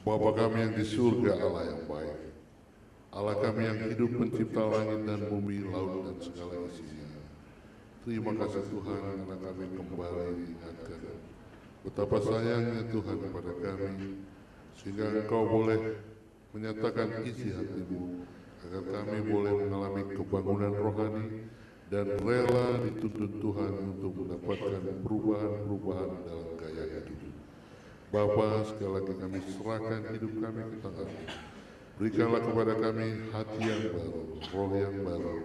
Bapa kami yang di surga, Allah yang baik, Allah kami yang hidup pencipta langit dan bumi, laut dan segala isinya. Terima kasih Tuhan karena kami kembali diingatkan betapa sayangnya Tuhan kepada kami, sehingga Engkau boleh menyatakan isi hatimu agar kami boleh mengalami kebangunan rohani dan rela dituntun Tuhan untuk mendapatkan perubahan-perubahan dalam gaya hidup. Bapa, sekali lagi kami serahkan hidup kami ke tangan-Mu. Berikanlah kepada kami hati yang baru, roh yang baru,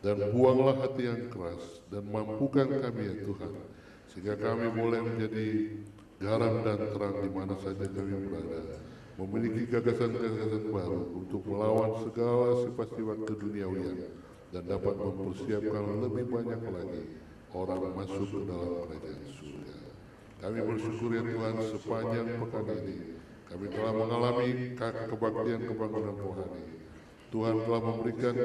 dan buanglah hati yang keras, dan mampukan kami ya Tuhan, sehingga kami boleh menjadi garam dan terang di mana saja kami berada, memiliki gagasan-gagasan baru untuk melawan segala sifat-sifat keduniawian, dan dapat mempersiapkan lebih banyak lagi orang masuk ke dalam kerajaan surga. Kami bersyukur ya Tuhan, sepanjang pekan ini kami telah mengalami kebaktian kebangunan rohani. Tuhan telah memberikan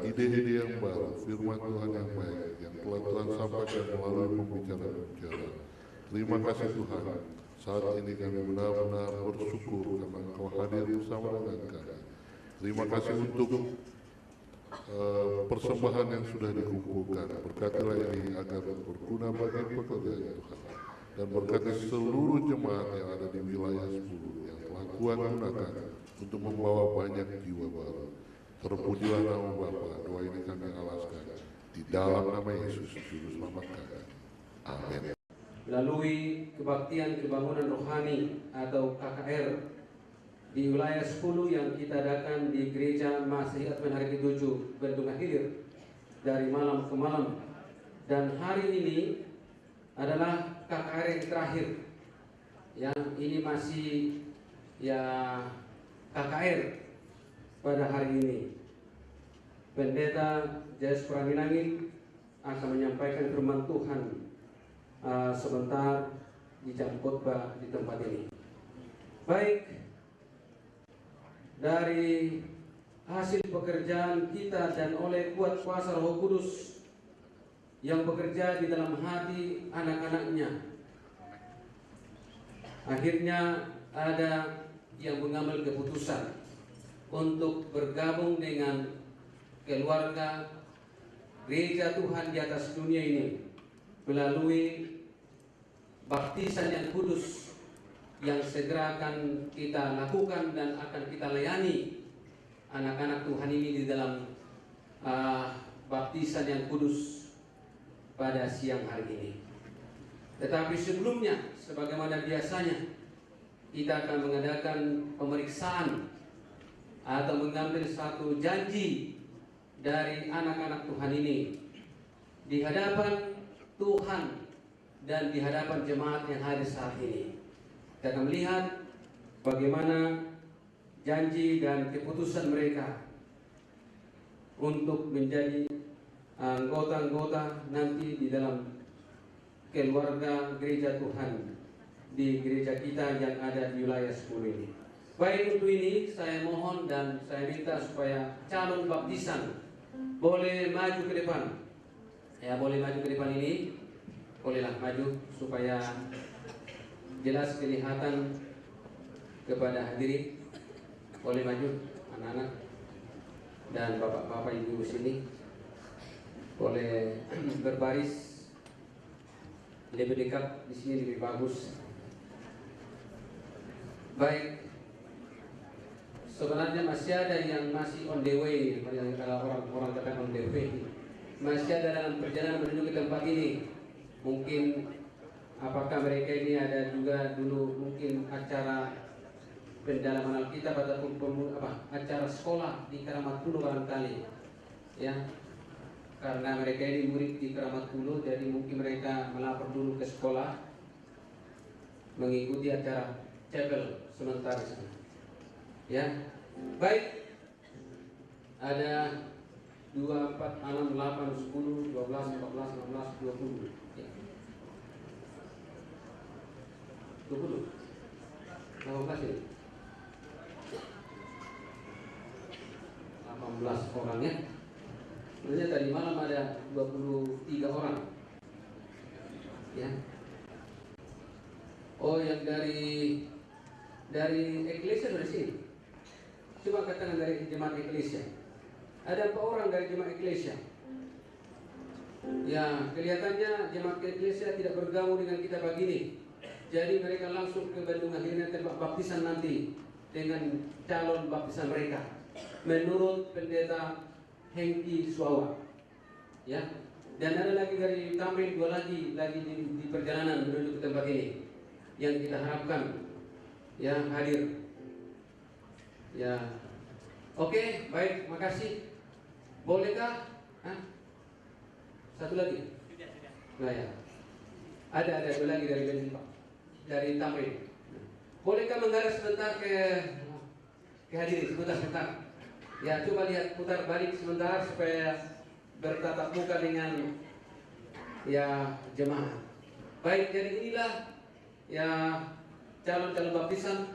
ide-ide yang baru, firman Tuhan yang baik, yang telah Tuhan sampaikan melalui pembicara-pembicara. Terima kasih Tuhan, saat ini kami benar-benar bersyukur karena Engkau hadir bersama dengan kami. Terima kasih untuk persembahan yang sudah dikumpulkan. Berkatilah ini agar berguna bagi pekerjaan Tuhan. Dan berkati seluruh jemaat yang ada di wilayah 10 yang telah Tuhan gunakan untuk membawa banyak jiwa baru. Terpujilah nama Bapa. Doa ini kami alaskan di dalam nama Yesus Juru Selamat kami. Amin. Melalui kebaktian kebangunan rohani atau KKR di wilayah 10 yang kita adakan di Gereja Masih Advent hari ke-7 Bendungan Hilir dari malam ke malam, dan hari ini adalah KKR yang terakhir, yang ini masih ya KKR pada hari ini. Pendeta Jayus Pranginangin akan menyampaikan firman Tuhan sebentar di jam khotbah di tempat ini. Baik, dari hasil pekerjaan kita dan oleh kuat kuasa Roh Kudus yang bekerja di dalam hati anak-anaknya, akhirnya ada yang mengambil keputusan untuk bergabung dengan keluarga Gereja Tuhan di atas dunia ini melalui baptisan yang kudus yang segera akan kita lakukan dan akan kita layani anak-anak Tuhan ini di dalam baptisan yang kudus pada siang hari ini. Tetapi sebelumnya, sebagaimana biasanya, kita akan mengadakan pemeriksaan atau mengambil satu janji dari anak-anak Tuhan ini di hadapan Tuhan dan di hadapan jemaat yang hadir saat ini. Kita akan melihat bagaimana janji dan keputusan mereka untuk menjadi anggota-anggota nanti di dalam keluarga gereja Tuhan di gereja kita yang ada di wilayah 10 ini. Baik, untuk ini saya mohon dan saya minta supaya calon baptisan boleh maju ke depan. Ya, boleh maju ke depan ini. Bolehlah maju supaya jelas kelihatan kepada hadirin. Boleh maju anak-anak dan bapak-bapak ibu sini. Boleh berbaris lebih dekat, di sini lebih bagus. Baik, sebenarnya masih ada yang masih on the way, kalau orang katakan on the way, masih ada dalam perjalanan menuju ke tempat ini. Mungkin apakah mereka ini ada juga dulu mungkin acara pendalaman Alkitab ataupun acara sekolah di Keramat Pulo barangkali, ya, karena mereka ini murid di Keramat Pulo, jadi mungkin mereka melapor dulu ke sekolah mengikuti acara chapel sementara sana. Ya, baik, ada 2, 4, 6, 8, 10, 12, 14, 16, 20, ya. 20, 18 ini 18 orang ya. Sebenarnya tadi malam ada 23 orang ya. Oh, yang dari Dari Eklesia dari sini. Coba katakan dari jemaat Eklesia. Ada 4 orang dari jemaat Eklesia. Ya, kelihatannya jemaat Eklesia tidak bergaul dengan kita begini. Jadi mereka langsung ke Bandung akhirnya tempat baptisan nanti dengan calon baptisan mereka. Menurut pendeta Hengki Suawa. Ya. Dan ada lagi dari Tamrin 2 lagi di perjalanan menuju ke tempat ini yang kita harapkan ya hadir. Ya. Oke, baik, makasih. Bolehkah? Hah? Satu lagi? Nah ya. Ada 2 lagi dari Bensin Pak. Dari Tamrin. Bolehkah mengarah sebentar ke hadirin sebentar. Ya, coba lihat putar balik sebentar supaya bertatap muka dengan ya jemaah. Baik, jadi inilah ya calon-calon baptisan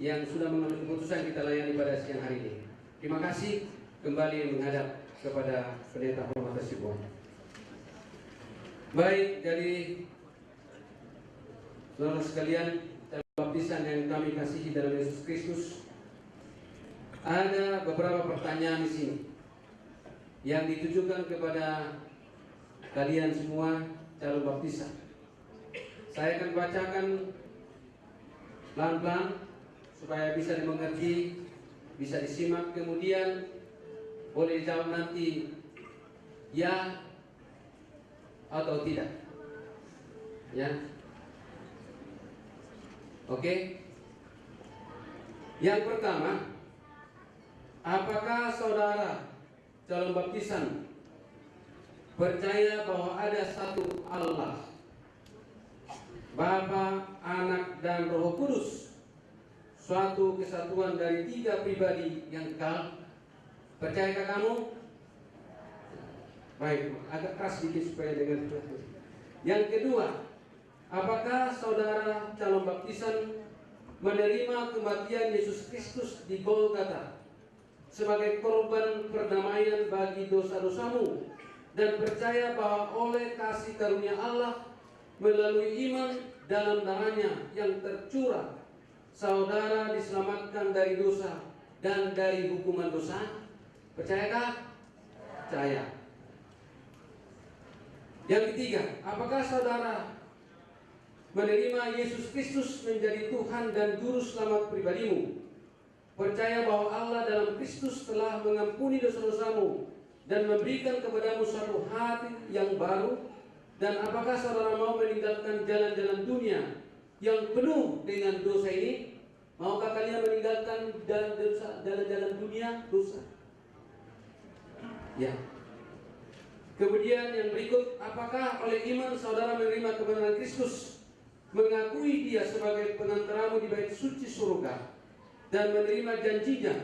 yang sudah mengambil keputusan kita layani pada siang hari ini. Terima kasih, kembali menghadap kepada pendeta Hormat Sibuan. Baik, jadi saudara sekalian, calon baptisan yang kami kasihi dalam Yesus Kristus, ada beberapa pertanyaan di sini yang ditujukan kepada kalian semua calon baptisan. Saya akan bacakan pelan-pelan supaya bisa dimengerti, bisa disimak, kemudian boleh dijawab nanti ya atau tidak. Ya. Oke. Yang pertama, apakah saudara calon baptisan percaya bahwa ada satu Allah, Bapa, Anak, dan Roh Kudus, suatu kesatuan dari 3 pribadi yang kekal? Percayakah kamu? Baik, agak keras sedikit supaya dengar. Yang kedua, apakah saudara calon baptisan menerima kematian Yesus Kristus di Golgota sebagai korban perdamaian bagi dosa-dosamu, dan percaya bahwa oleh kasih karunia Allah melalui iman dalam darahnya yang tercurah, saudara diselamatkan dari dosa dan dari hukuman dosa? Percayakah? Percaya. Yang ketiga, apakah saudara menerima Yesus Kristus menjadi Tuhan dan Juru Selamat pribadimu? Percaya bahwa Allah dalam Kristus telah mengampuni dosa-dosamu dan memberikan kepadamu satu hati yang baru? Dan apakah saudara mau meninggalkan jalan-jalan dunia yang penuh dengan dosa ini? Maukah kalian meninggalkan jalan-jalan dunia dosa? Ya. Kemudian yang berikut, apakah oleh iman saudara menerima kebenaran Kristus, mengakui Dia sebagai pengantaramu di bait suci surga, dan menerima janjinya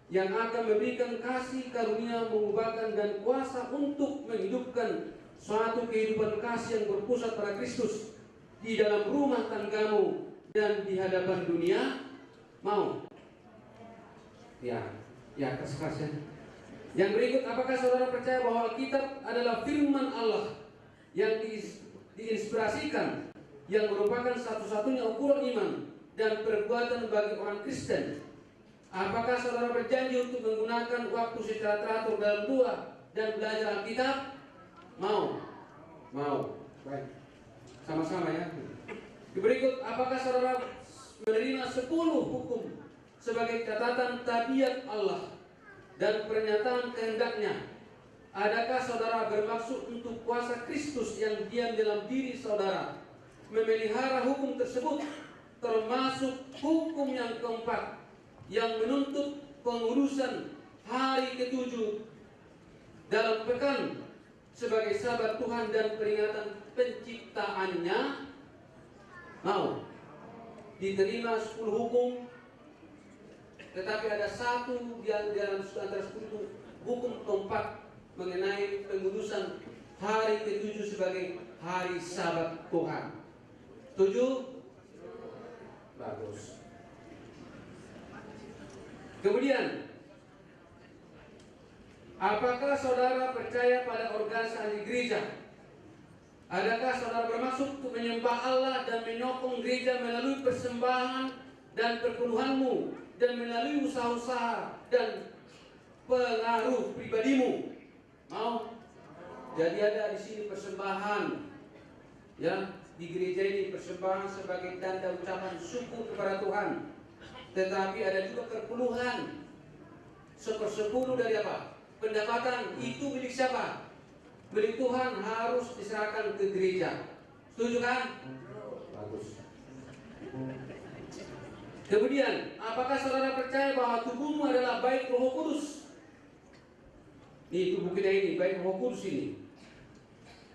yang akan memberikan kasih karunia, mengubahkan dan kuasa untuk menghidupkan suatu kehidupan kasih yang berpusat pada Kristus di dalam rumah tanggamu dan di hadapan dunia? Mau? Ya, keras-keras ya. Yang berikut, apakah saudara percaya bahwa Alkitab adalah firman Allah yang diinspirasikan, yang merupakan satu-satunya ukuran iman dan perbuatan bagi orang Kristen? Apakah saudara berjanji untuk menggunakan waktu secara teratur dalam doa dan belajar Alkitab? Mau? Baik. Sama-sama ya. Berikut, apakah saudara menerima 10 hukum sebagai catatan tabiat Allah dan pernyataan kehendaknya? Adakah saudara bermaksud untuk kuasa Kristus yang diam dalam diri saudara memelihara hukum tersebut, termasuk hukum yang keempat yang menuntut pengurusan hari ke-7 dalam pekan sebagai sabat Tuhan dan peringatan penciptaannya? Mau? Diterima 10 hukum, tetapi ada satu di dalam antara 10 hukum keempat mengenai pengudusan hari ke-7 sebagai hari sabat Tuhan. Setuju? Bagus. Kemudian, apakah saudara percaya pada organisasi gereja? Adakah saudara bermaksud untuk menyembah Allah dan menyokong gereja melalui persembahan dan perpenuhanmu, dan melalui usaha-usaha dan pengaruh pribadimu. Mau? Jadi ada di sini persembahan, ya, di gereja ini persembahan sebagai tanda ucapan syukur kepada Tuhan. Tetapi ada juga perpuluhan, 1/10 dari apa? Pendapatan itu milik siapa? Milik Tuhan, harus diserahkan ke gereja. Setuju kan? Bagus. Kemudian, apakah saudara percaya bahwa tubuhmu adalah bait Roh Kudus? Ini tubuh kita ini, bait Roh Kudus ini.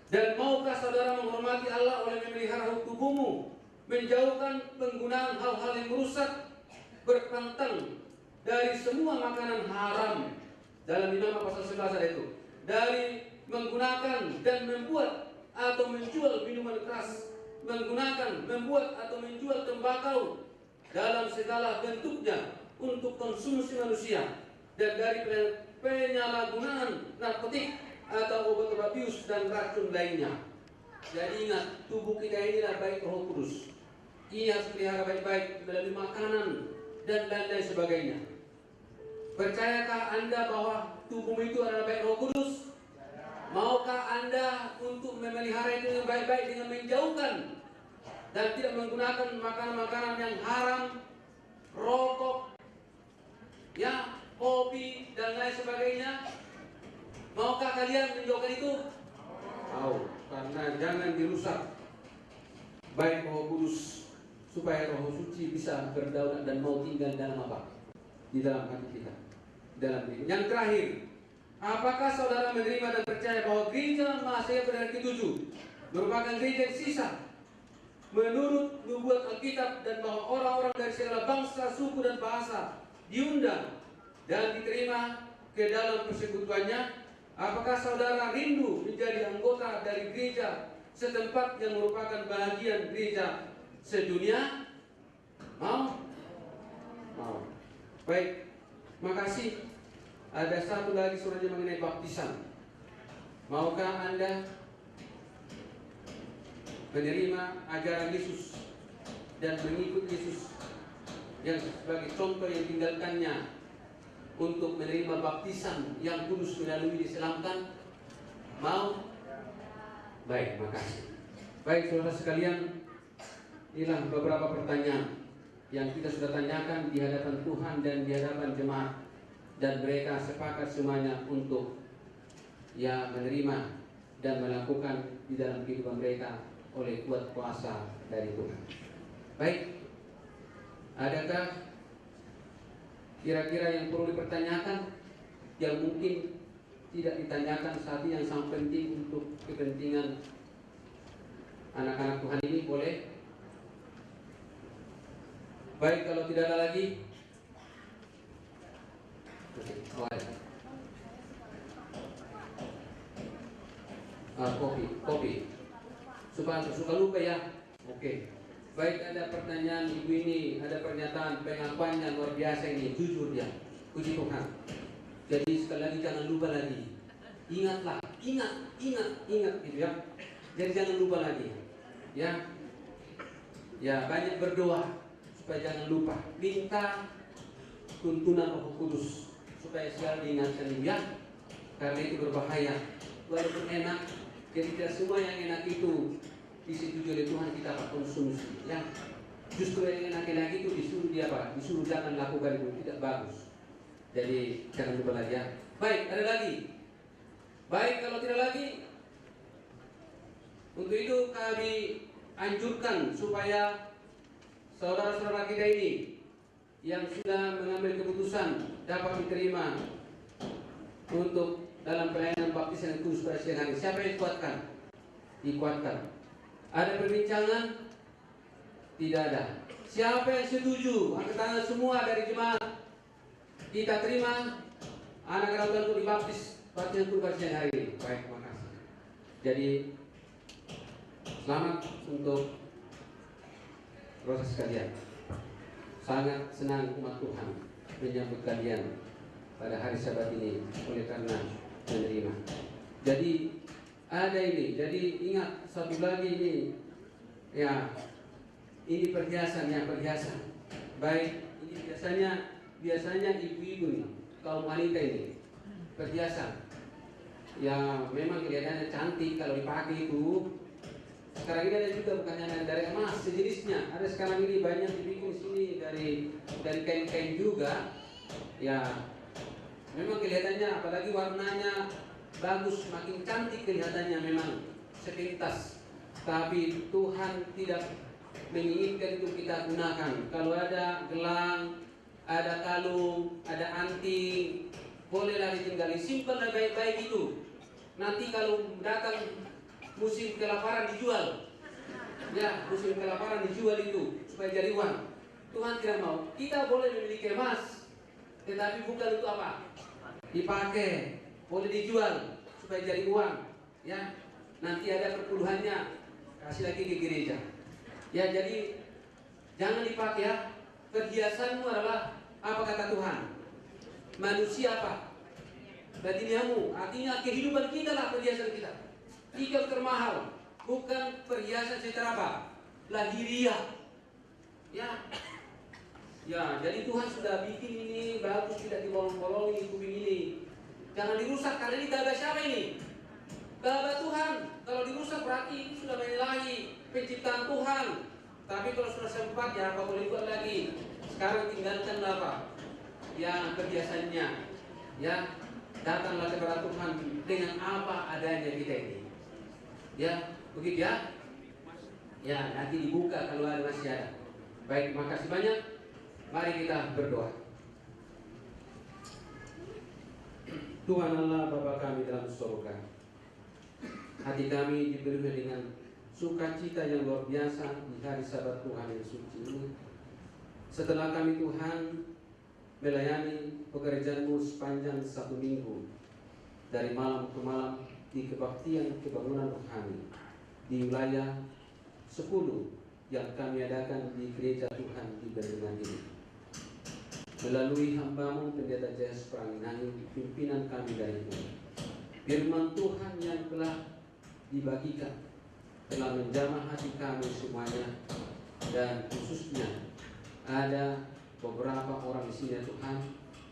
Dan maukah saudara menghormati Allah oleh memelihara tubuhmu, menjauhkan penggunaan hal-hal yang merusak, berpantang dari semua makanan haram. Dalam Imamat pasal 11 ada itu. Dari menggunakan dan membuat atau menjual minuman keras, menggunakan, membuat atau menjual tembakau dalam segala bentuknya untuk konsumsi manusia, dan dari penyalahgunaan narkotik atau obat-obat bius dan racun lainnya. Jadi ingat, tubuh kita inilah bait Roh Kudus. Ia harus pelihara baik-baik melalui makanan dan lain-lain sebagainya. Percayakah Anda bahwa tubuhmu itu adalah bait Roh Kudus? Maukah Anda untuk memelihara itu dengan baik-baik dengan menjauhkan dan tidak menggunakan makanan-makanan yang haram, rokok, ya, kopi dan lain sebagainya? Maukah kalian menjauhkan itu? Mau, karena jangan dirusak baik Roh Kudus, supaya Roh Suci bisa berdaulat dan mau tinggal dalam apa? Di dalam hati kita, dalam diri. Yang terakhir, apakah saudara menerima dan percaya bahwa gereja Masehi pada ke-7 merupakan gereja yang sisa menurut nubuat Alkitab, dan bahwa orang-orang dari segala bangsa, suku dan bahasa diundang dan diterima ke dalam persekutuannya? Apakah saudara rindu menjadi anggota dari gereja setempat yang merupakan bagian gereja sedunia? Mau? Mau. Baik, makasih. Ada satu lagi suratnya mengenai baptisan. Maukah Anda menerima ajaran Yesus dan mengikut Yesus yang sebagai contoh yang tinggalkannya untuk menerima baptisan yang kudus melalui diselamkan? Mau? Baik, makasih. Baik, saudara sekalian, inilah beberapa pertanyaan yang kita sudah tanyakan di hadapan Tuhan dan di hadapan jemaat, dan mereka sepakat semuanya untuk ya menerima dan melakukan di dalam kehidupan mereka oleh kuat kuasa dari Tuhan. Baik, adakah kira-kira yang perlu dipertanyakan yang mungkin tidak ditanyakan saat ini yang sangat penting untuk kepentingan anak-anak Tuhan ini? Boleh? Baik, kalau tidak ada lagi, kopi supaya suka lupa ya. Oke. Baik, ada pertanyaan ibu ini, ada pernyataan pengakuannya luar biasa ini, jujur dia, puji Tuhan. Jadi sekali lagi jangan lupa lagi, ingatlah, ingat gitu ya. Jadi jangan lupa lagi, ya, banyak berdoa supaya jangan lupa, minta tuntunan Roh Kudus supaya selalu diingatkan ya, karena itu berbahaya. Walaupun enak, jadi tidak semua yang enak itu disetujui oleh Tuhan kita akan konsumsi, ya. Justru yang enak lagi itu disuruh dia apa? Disuruh jangan lakukan itu, tidak bagus. Jadi jangan lupa lagi ya. Baik, ada lagi. Baik, kalau tidak lagi, untuk itu kami anjurkan supaya saudara-saudara kita ini yang sudah mengambil keputusan dapat diterima untuk dalam pelayanan baptisan yang kudus pada siang hari. Siapa yang kuatkan? Dikuatkan. Ada perbincangan? Tidak ada. Siapa yang setuju? Angkat tangan semua dari jemaat. Kita terima anak-anak Tuhan untuk dibaptis baptisan kudus pada siang hari ini. Baik, terima kasih. Jadi selamat untuk proses kalian. Sangat senang umat Tuhan menyambut kalian pada hari Sabat ini oleh karena menerima. Jadi ada ini. Jadi ingat satu lagi ini, ya, ini perhiasan. Baik, ini biasanya ibu-ibu nih, kaum wanita ini perhiasan. Ya memang kelihatannya cantik kalau dipakai itu. Sekarang ini ada juga bukan hanya dari emas sejenisnya. Ada sekarang ini banyak dibikin sini dari kain-kain juga. Ya memang kelihatannya apalagi warnanya bagus, makin cantik kelihatannya memang sepintas. Tapi Tuhan tidak menginginkan itu kita gunakan. Kalau ada gelang, ada kalung, ada anting, bolehlah ditinggali, simpan dan baik-baik itu. Nanti kalau datang musim kelaparan dijual. Ya, musim kelaparan dijual itu supaya jadi uang. Tuhan tidak mau. Kita boleh memiliki emas, tetapi bukan untuk apa? Dipakai, boleh dijual supaya jadi uang. Ya, nanti ada perpuluhannya, kasih lagi ke gereja. Ya, jadi jangan dipakai ya. Perhiasanmu adalah apa kata Tuhan? Manusia apa? Badiniamu, artinya kehidupan kita lah perhiasan kita. Ikat termahal, bukan perhiasan secara apa? Lahiriah. Ya, ya. Jadi Tuhan sudah bikin ini bagus, tidak dibolong-bolongi kuping ini. Jangan dirusak karena ini gagah siapa ini? Gagah Tuhan. Kalau dirusak berarti itu sudah menyalahi penciptaan Tuhan. Tapi kalau sudah sempat ya apa boleh buat lagi. Sekarang tinggalkan apa? Ya perhiasannya. Ya, datanglah kepada Tuhan dengan apa adanya kita ini. Ya, begitu ya. Ya, nanti dibuka kalau ada masih ada. Baik, makasih banyak. Mari kita berdoa. Tuhan Allah Bapa kami dalam surga, hati kami dipenuhi dengan sukacita yang luar biasa di hari Sabat Tuhan yang suci ini. Setelah kami Tuhan melayani pekerjaan-Mu sepanjang 1 minggu, dari malam ke malam di kebaktian kebangunan rohani di wilayah 10 yang kami adakan di gereja Tuhan di Bendungan ini. Melalui hamba-Mu Pendeta J.S. Pranginangin, pimpinan kami dari Tuhan, firman Tuhan yang telah dibagikan telah menjamah hati kami semuanya, dan khususnya ada beberapa orang di sini Tuhan,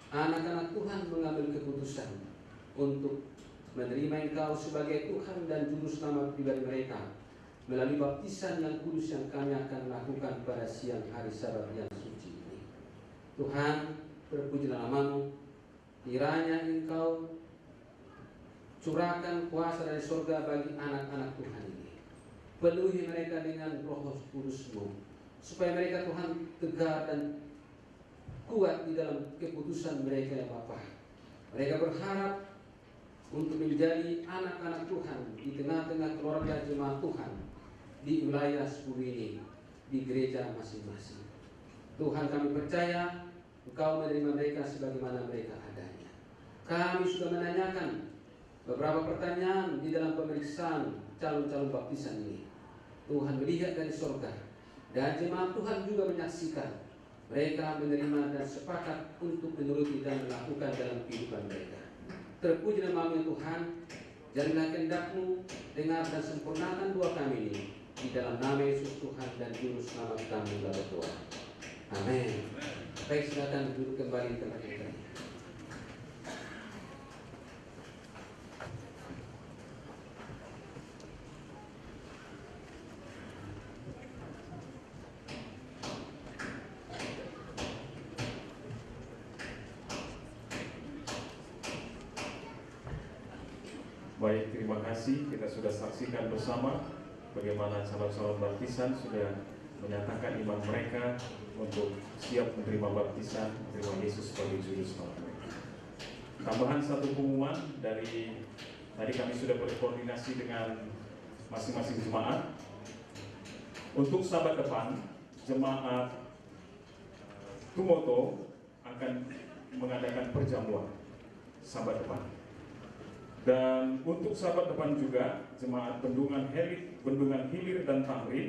anak-anak Tuhan mengambil keputusan untuk menerima Engkau sebagai Tuhan dan Juru Selamat pribadi mereka melalui baptisan yang kudus yang kami akan lakukan pada siang hari Sabat yang suci ini. Tuhan, terpujilah nama-Mu. Kiranya Engkau curahkan kuasa dari surga bagi anak-anak Tuhan ini. Penuhi mereka dengan Roh Kudus-Mu, supaya mereka Tuhan tegar dan kuat di dalam keputusan mereka ya Bapa. Mereka berharap untuk menjadi anak-anak Tuhan di tengah-tengah keluarga jemaat Tuhan di wilayah 10 ini, di gereja masing-masing. Tuhan, kami percaya Engkau menerima mereka sebagaimana mereka adanya. Kami sudah menanyakan beberapa pertanyaan di dalam pemeriksaan calon-calon baptisan ini. Tuhan melihat dari surga, dan jemaat Tuhan juga menyaksikan mereka menerima dan sepakat untuk menuruti dan melakukan dalam kehidupan mereka. Terpuji nama-Mu Tuhan, jadilah kehendak-Mu, dengar dan sempurnakan doa kami ini di dalam nama Yesus Tuhan dan Juru Selamat kami berdoa. Amin. Baik, silakan duduk kembali di tempat kita. Baik, terima kasih. Kita sudah saksikan bersama bagaimana calon-calon baptisan sudah menyatakan iman mereka untuk siap menerima baptisan, menerima Yesus sebagai Juru Selamat mereka. Tambahan satu pengumuman dari tadi, kami sudah berkoordinasi dengan masing-masing jemaat. Untuk Sabat depan, jemaat Tumoto akan mengadakan perjamuan Sabat depan. Dan untuk Sabat depan juga, jemaat Bendungan Hilir dan Tamrin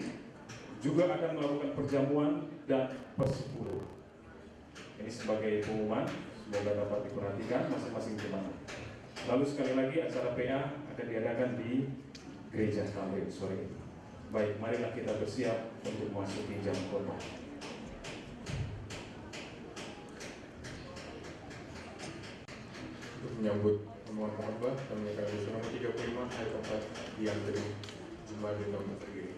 juga akan melakukan perjamuan dan persepuluh. Ini sebagai pengumuman, semoga dapat diperhatikan masing-masing jemaat. Lalu sekali lagi acara PA akan diadakan di Gereja Tamrin sore ini. Baik, marilah kita bersiap untuk memasuki jam khotbah. menyambut omongan khotbah dan menyatakan di nomor 35 ayat 4 yang dari Jemaat di nomor terkini.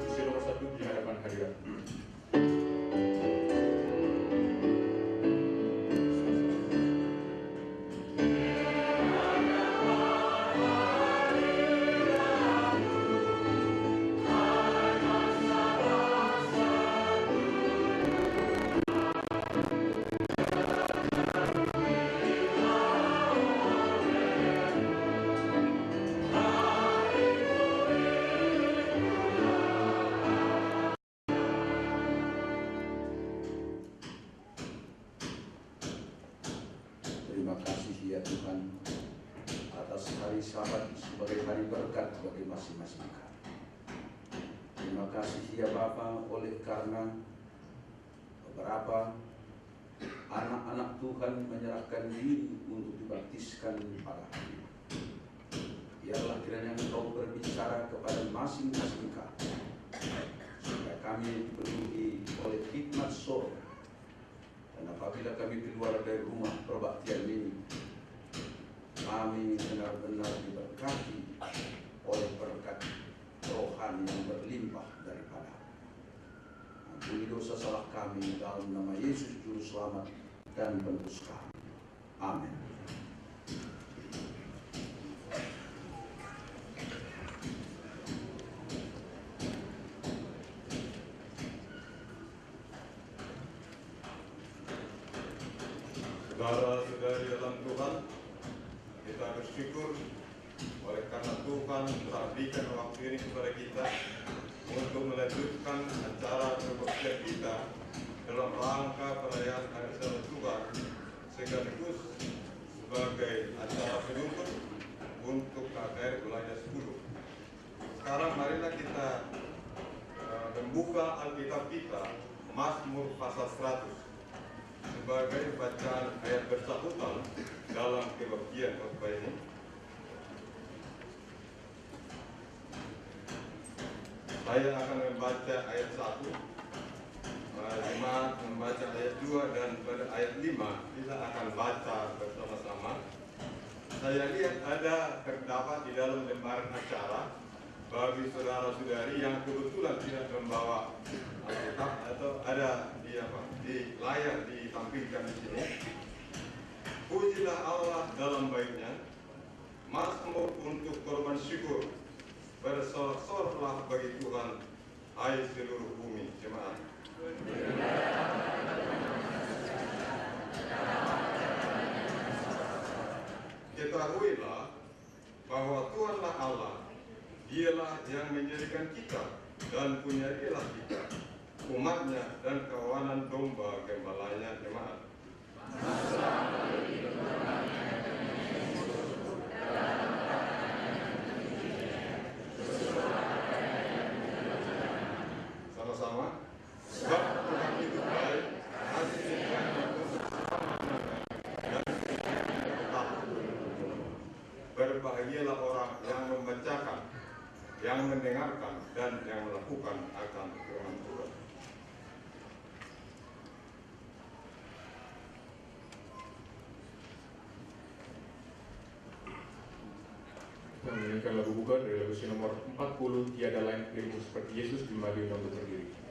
Posisi nomor 1 di hadapan hadirat. Terima kasih ya Tuhan atas hari Sabat sebagai hari berkat bagi masing-masing kami. Terima kasih ya Bapa oleh karena beberapa anak-anak Tuhan menyerahkan diri untuk dibaptiskan pada hari ini. Biarlah kiranya Engkau berbicara kepada masing-masing kami supaya kami dipenuhi oleh hikmat surga. Dan apabila kami keluar dari rumah perbaktian ini, kami benar-benar diberkati oleh berkat rohani yang berlimpah daripada. Ampuni dosa salah kami dalam nama Yesus Juru Selamat dan Penebus kami. Amin. Saudara-saudari dalam Tuhan, kita bersyukur oleh karena Tuhan telah berikan waktu ini kepada kita untuk melanjutkan acara berbakti kita dalam rangka perayaan Hari Sabat Tuhan sekaligus sebagai acara penutup untuk KKR Wilayah 10. Sekarang marilah kita membuka Alkitab kita, Mazmur pasal 100. Sebagai bacaan ayat bersangkutan dalam kebaktian khotbah ini, saya akan membaca ayat 1, jemaat membaca ayat 2, dan pada ayat 5 kita akan baca bersama-sama. Saya lihat ada terdapat di dalam lembaran acara bagi saudara-saudari yang kebetulan tidak membawa Alkitab atau ada di layar ditampilkan di sini. Pujilah Allah dalam baiknya, Mazmur untuk korban syukur, bersorak-soraklah bagi Tuhan, hai seluruh bumi. Jemaat. Ketahuilah bahwa Tuhanlah Allah, Dialah yang menjadikan kita dan punyailah kita, umatnya dan kawanan domba gembalanya. Jemaat. Sama-sama. Sebab mendengarkan dan yang melakukan akan firman Tuhan. Kita menyanyikan lagu buka dari lagu nomor 40, Tiada Lain Pelindung Seperti Yesus, di Madiun untuk berdiri.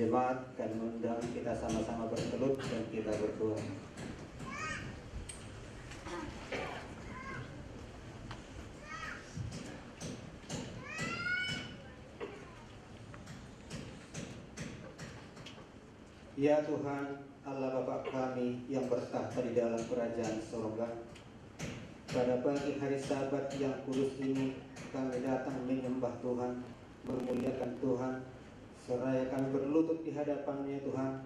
Jemaat, kami undang kita sama-sama bertelut dan kita berdoa. Ya Tuhan, Allah Bapa kami yang bertahta di dalam kerajaan surga, pada pagi hari Sabat yang kudus ini kami datang menyembah Tuhan, memuliakan Tuhan, seraya kami berlutut di hadapan-Nya Tuhan,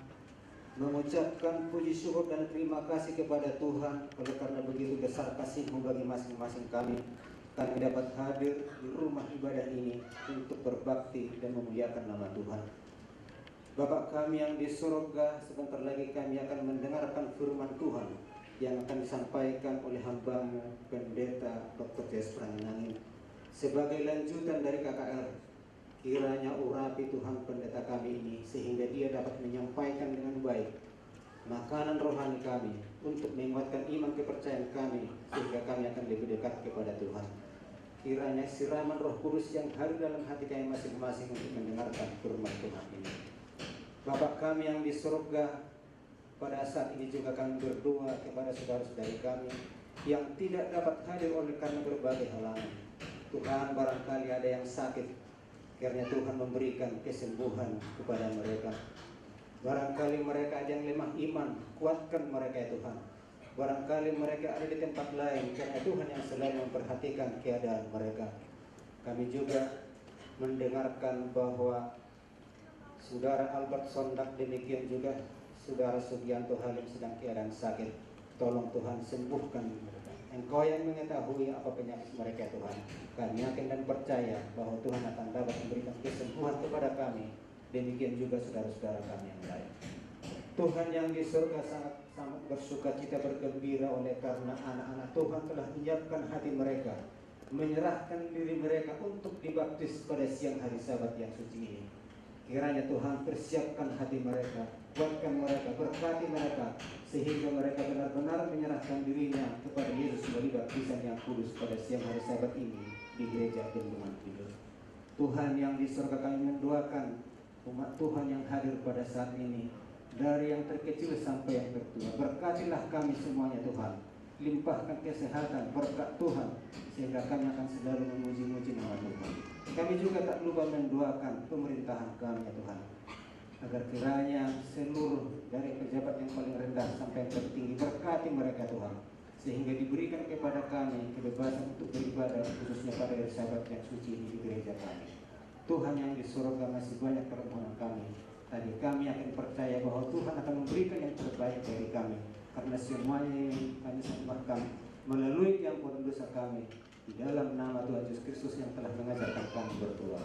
mengucapkan puji syukur dan terima kasih kepada Tuhan oleh karena begitu besar kasih-Mu bagi masing-masing kami dapat hadir di rumah ibadah ini untuk berbakti dan memuliakan nama Tuhan. Bapa kami yang di surga, sebentar lagi kami akan mendengarkan firman Tuhan yang akan disampaikan oleh hamba-Mu Pendeta Dr. J.S. Pranginangin sebagai lanjutan dari KKR. Kiranya urapi Tuhan pendeta kami ini sehingga dia dapat menyampaikan dengan baik makanan rohani kami untuk menguatkan iman kepercayaan kami sehingga kami akan lebih dekat kepada Tuhan. Kiranya siraman Roh Kudus yang hadir dalam hati kami masing-masing untuk mendengarkan firman Tuhan ini. Bapa kami yang di surga, pada saat ini juga kami berdoa kepada saudara-saudari kami yang tidak dapat hadir oleh karena berbagai halangan. Tuhan, barangkali ada yang sakit, kiranya Tuhan memberikan kesembuhan kepada mereka. Barangkali mereka ada yang lemah iman, kuatkan mereka ya Tuhan. Barangkali mereka ada di tempat lain, karena Tuhan yang selalu memperhatikan keadaan mereka. Kami juga mendengarkan bahwa Saudara Albert Sondak, demikian juga Saudara Sugianto Halim sedang keadaan sakit. Tolong Tuhan sembuhkan mereka. Engkau yang mengetahui apa penyakit mereka Tuhan. Kami yakin dan percaya bahwa Tuhan akan dapat memberikan kesembuhan kepada kami. Demikian juga saudara-saudara kami yang lain. Tuhan yang di surga sangat bersuka cita bergembira oleh karena anak-anak Tuhan telah menyiapkan hati mereka menyerahkan diri mereka untuk dibaptis pada siang hari Sabat yang suci ini. Kiranya Tuhan persiapkan hati mereka, kuatkan mereka, berkati mereka, sehingga mereka benar-benar menyerahkan dirinya kepada Yesus melalui baptisan yang kudus pada siang hari Sabat ini di gereja Bendungan Kidul. Tuhan yang di surga, kami mendoakan umat Tuhan yang hadir pada saat ini, dari yang terkecil sampai yang tertua. Berkatilah kami semuanya Tuhan, limpahkan kesehatan, berkat Tuhan, sehingga kami akan selalu memuji-muji nama Tuhan. Kami juga tak lupa mendoakan pemerintahan kami ya Tuhan, agar kiranya seluruh dari pejabat yang paling rendah sampai yang tertinggi, berkati mereka Tuhan, sehingga diberikan kepada kami kebebasan untuk beribadah, khususnya pada hari Sabat yang suci ini di gereja kami. Tuhan yang di surga, masih banyak permohonan kami. Tadi kami akan percaya bahwa Tuhan akan memberikan yang terbaik dari kami, karena semuanya ini kami sembahkan melalui pengampunan dosa kami di dalam nama Tuhan Yesus Kristus yang telah mengajarkan kami berdoa.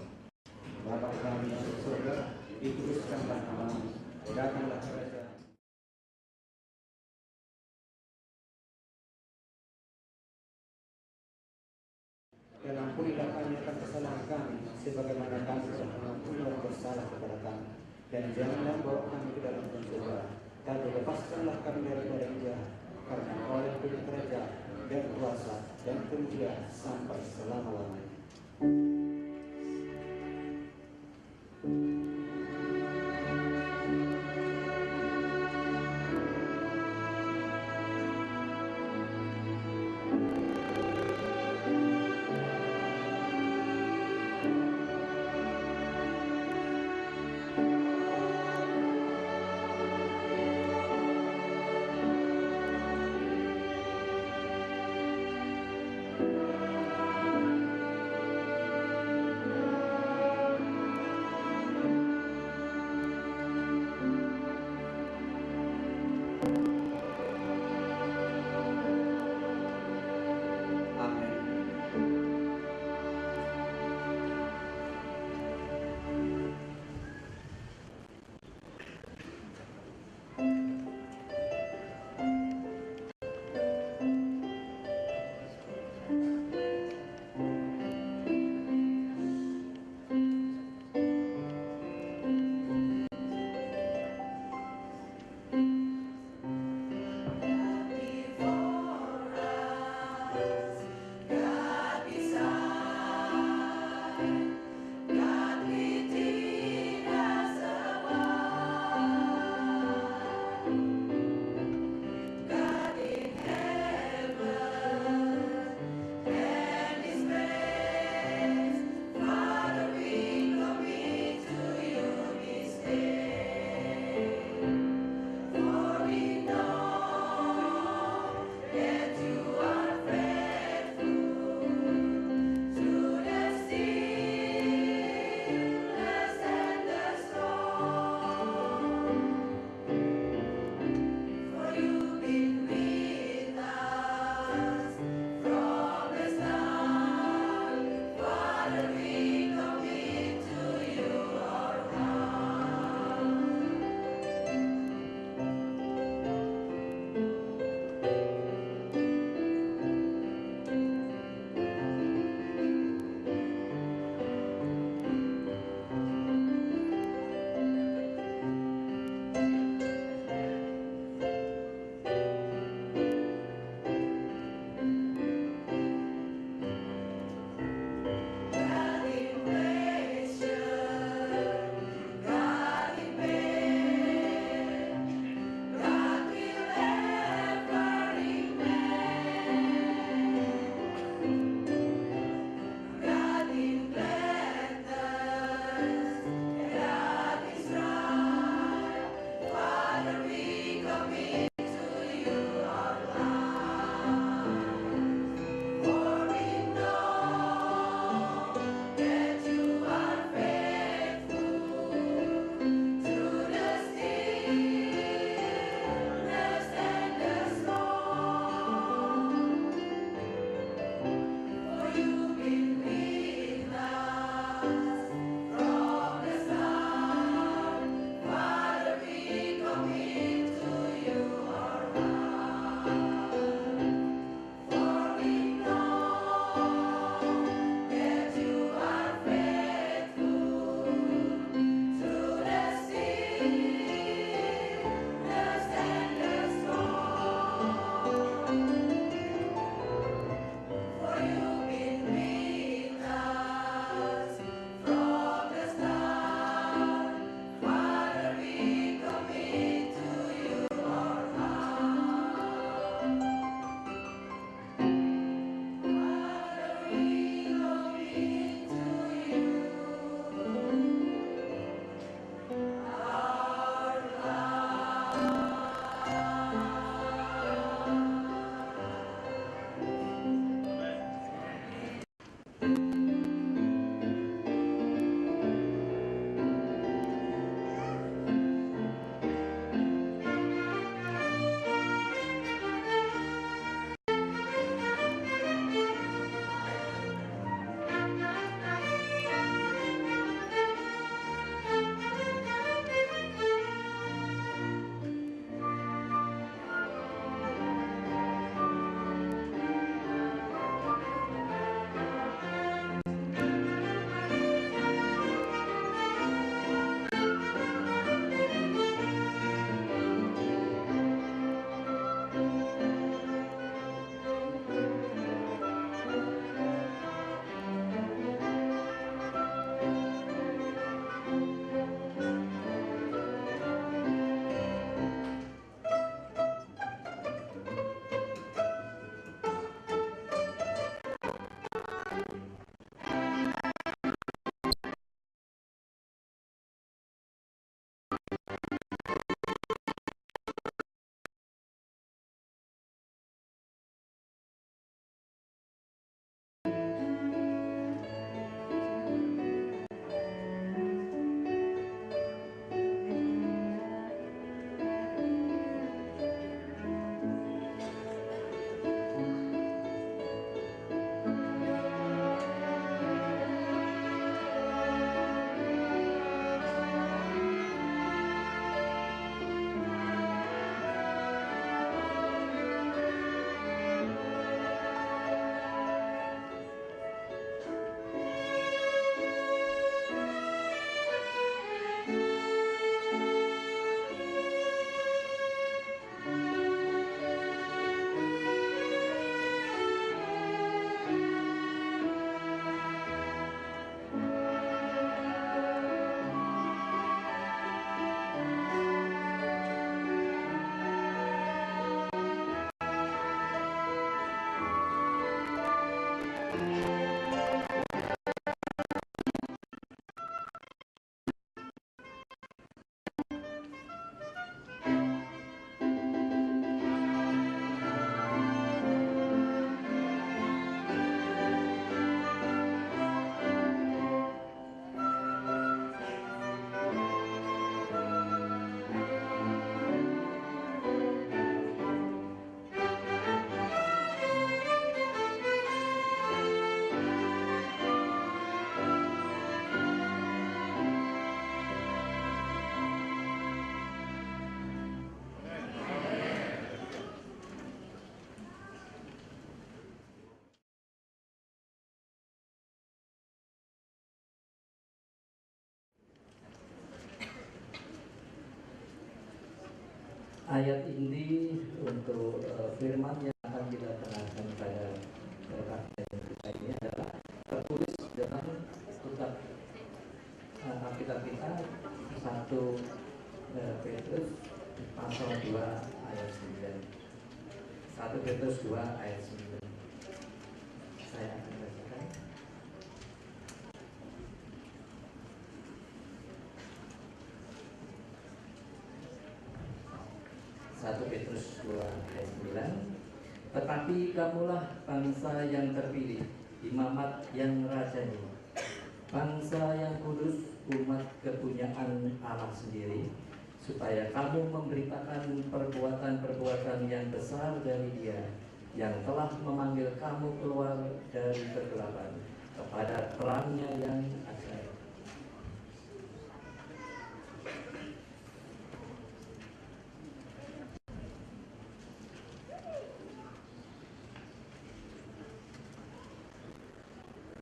Bapa kami yang di surga, dikuduskanlah namamu, datanglah kerajaan. Dan ampunilah kami akan kesalahan kami, sebagaimana kami telah mengampuni orang bersalah kepada kami. Dan janganlah bawa kami ke dalam pencobaan, tapi lepaskanlah kami daripada yang jahat, karena Engkau yang punya kerajaan dan kuasa dan kemuliaan sampai selama-lamanya. ayat inti untuk firman yang akan kita terangkan pada kajian kita ini adalah tertulis dalam kitab Alkitab kita 1 Petrus pasal 2 ayat 9. 1 Petrus 2 ayat 9. Saya akan bacakan. Petrus 2 ayat 9. Tetapi kamulah bangsa yang terpilih, imamat yang rajani, bangsa yang kudus, umat kepunyaan Allah sendiri, supaya kamu memberitakan perbuatan-perbuatan yang besar dari Dia yang telah memanggil kamu keluar dari kegelapan kepada terangnya yang ajaib.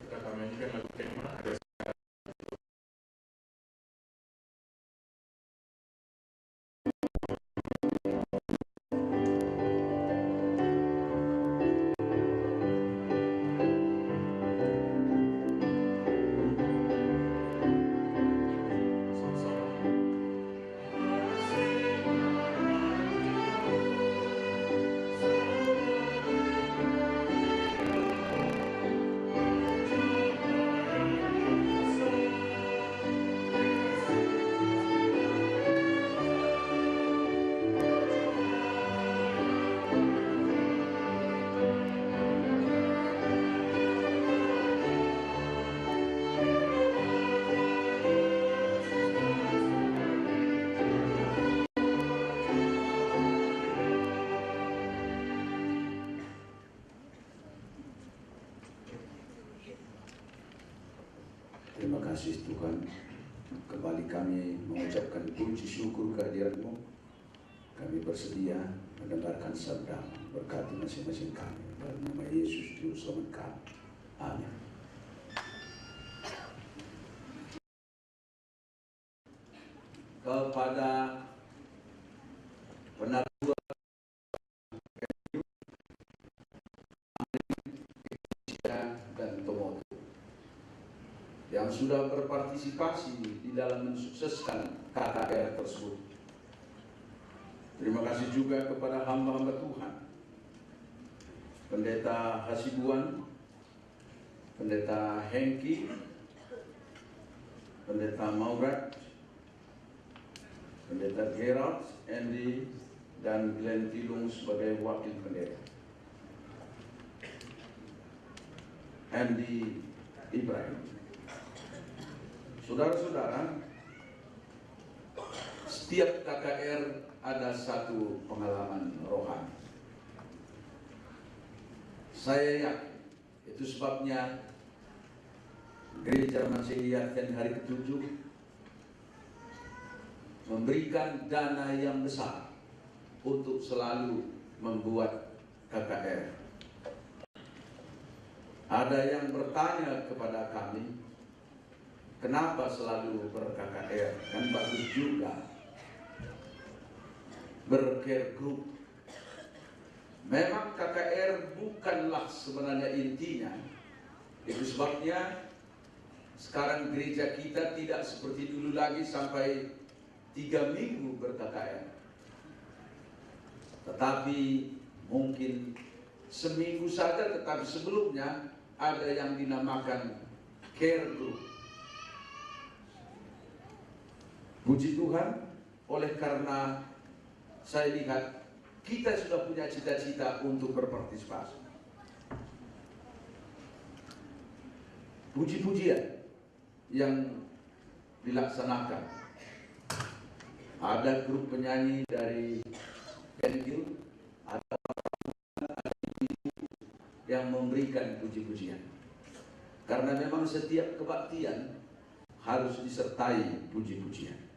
Kita mainkan lagu tema ada Terima kasih Tuhan, kembali kami mengucapkan puji syukur kehadirat-Mu. Kami bersedia mendengarkan sabda, berkati masing-masing kami. Dalam nama Yesus Juru Selamat kami. Amin. Kepada penatua dan Tomoto yang sudah berpartisipasi di dalam mensukseskan KKR tersebut. Terima kasih juga kepada hamba-hamba Tuhan, Pendeta Hasibuan, Pendeta Hengki, Pendeta Maurat, Pendeta Gerald, Andy, dan Glenn Tilung sebagai wakil pendeta. Andy Ibrahim. Saudara-saudara, setiap KKR ada satu pengalaman rohani. Saya yakin itu sebabnya Gereja Masih dan hari ke-7 memberikan dana yang besar untuk selalu membuat KKR. Ada yang bertanya kepada kami, kenapa selalu ber-KKR? Kan bagus juga ber-care group. Memang KKR bukanlah sebenarnya intinya. Itu sebabnya sekarang gereja kita tidak seperti dulu lagi sampai 3 minggu ber-KKR. Tetapi mungkin seminggu saja, tetapi sebelumnya ada yang dinamakan care group. Puji Tuhan, oleh karena saya lihat kita sudah punya cita-cita untuk berpartisipasi. Puji-pujian yang dilaksanakan. Ada grup penyanyi dari Benhil, ada yang memberikan puji-pujian. Karena memang setiap kebaktian harus disertai puji-pujian.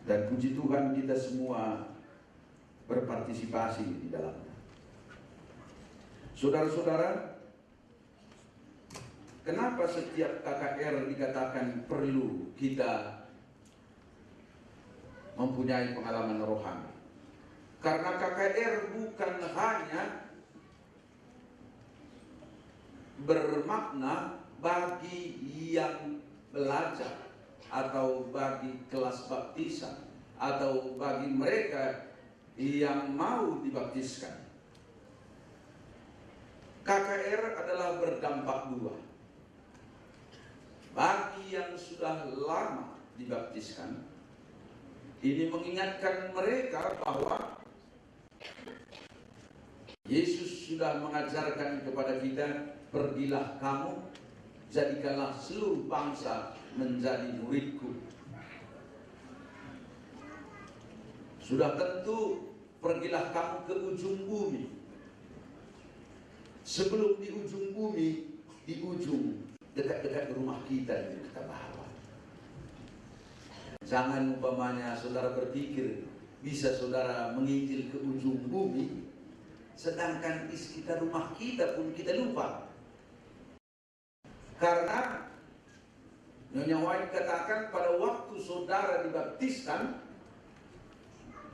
Dan puji Tuhan kita semua berpartisipasi di dalamnya. Saudara-saudara, kenapa setiap KKR dikatakan perlu kita mempunyai pengalaman rohani? Karena KKR bukan hanya bermakna bagi yang belajar atau bagi kelas baptisan atau bagi mereka yang mau dibaptiskan. KKR adalah berdampak dua. Bagi yang sudah lama dibaptiskan, ini mengingatkan mereka bahwa Yesus sudah mengajarkan kepada kita, pergilah kamu, jadikanlah seluruh bangsa menjadi muridku. Sudah tentu pergilah kamu ke ujung bumi. Sebelum di ujung bumi, di ujung dekat-dekat rumah kita yang kita bawa. Jangan umpamanya saudara berpikir bisa saudara menginjil ke ujung bumi, sedangkan di sekitar rumah kita pun kita lupa. Karena Nyonya White katakan pada waktu saudara dibaptiskan,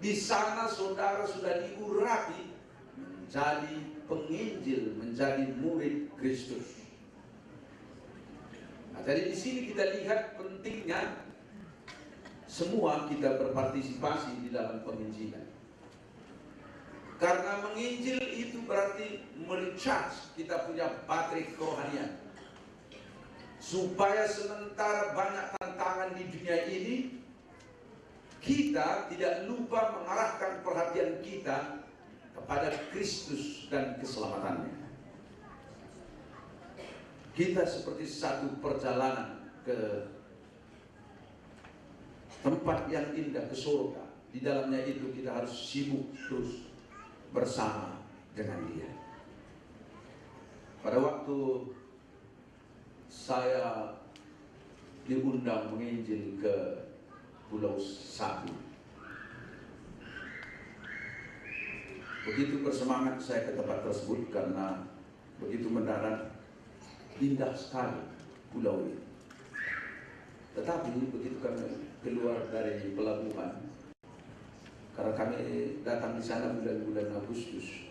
di sana saudara sudah diurapi menjadi penginjil, menjadi murid Kristus. Nah, jadi di sini kita lihat pentingnya semua kita berpartisipasi di dalam penginjilan. Karena menginjil itu berarti merecharge kita punya baterai kerohanian. Supaya sementara banyak tantangan di dunia ini, kita tidak lupa mengarahkan perhatian kita kepada Kristus dan keselamatannya. Kita seperti satu perjalanan ke tempat yang indah, ke surga. Di dalamnya itu kita harus sibuk terus bersama dengan Dia. Pada waktu saya diundang menginjil ke Pulau Sabu, begitu bersemangat saya ke tempat tersebut karena begitu mendarat, indah sekali pulau ini. Tetapi begitu kami keluar dari pelabuhan, karena kami datang di sana bulan-bulan Agustus,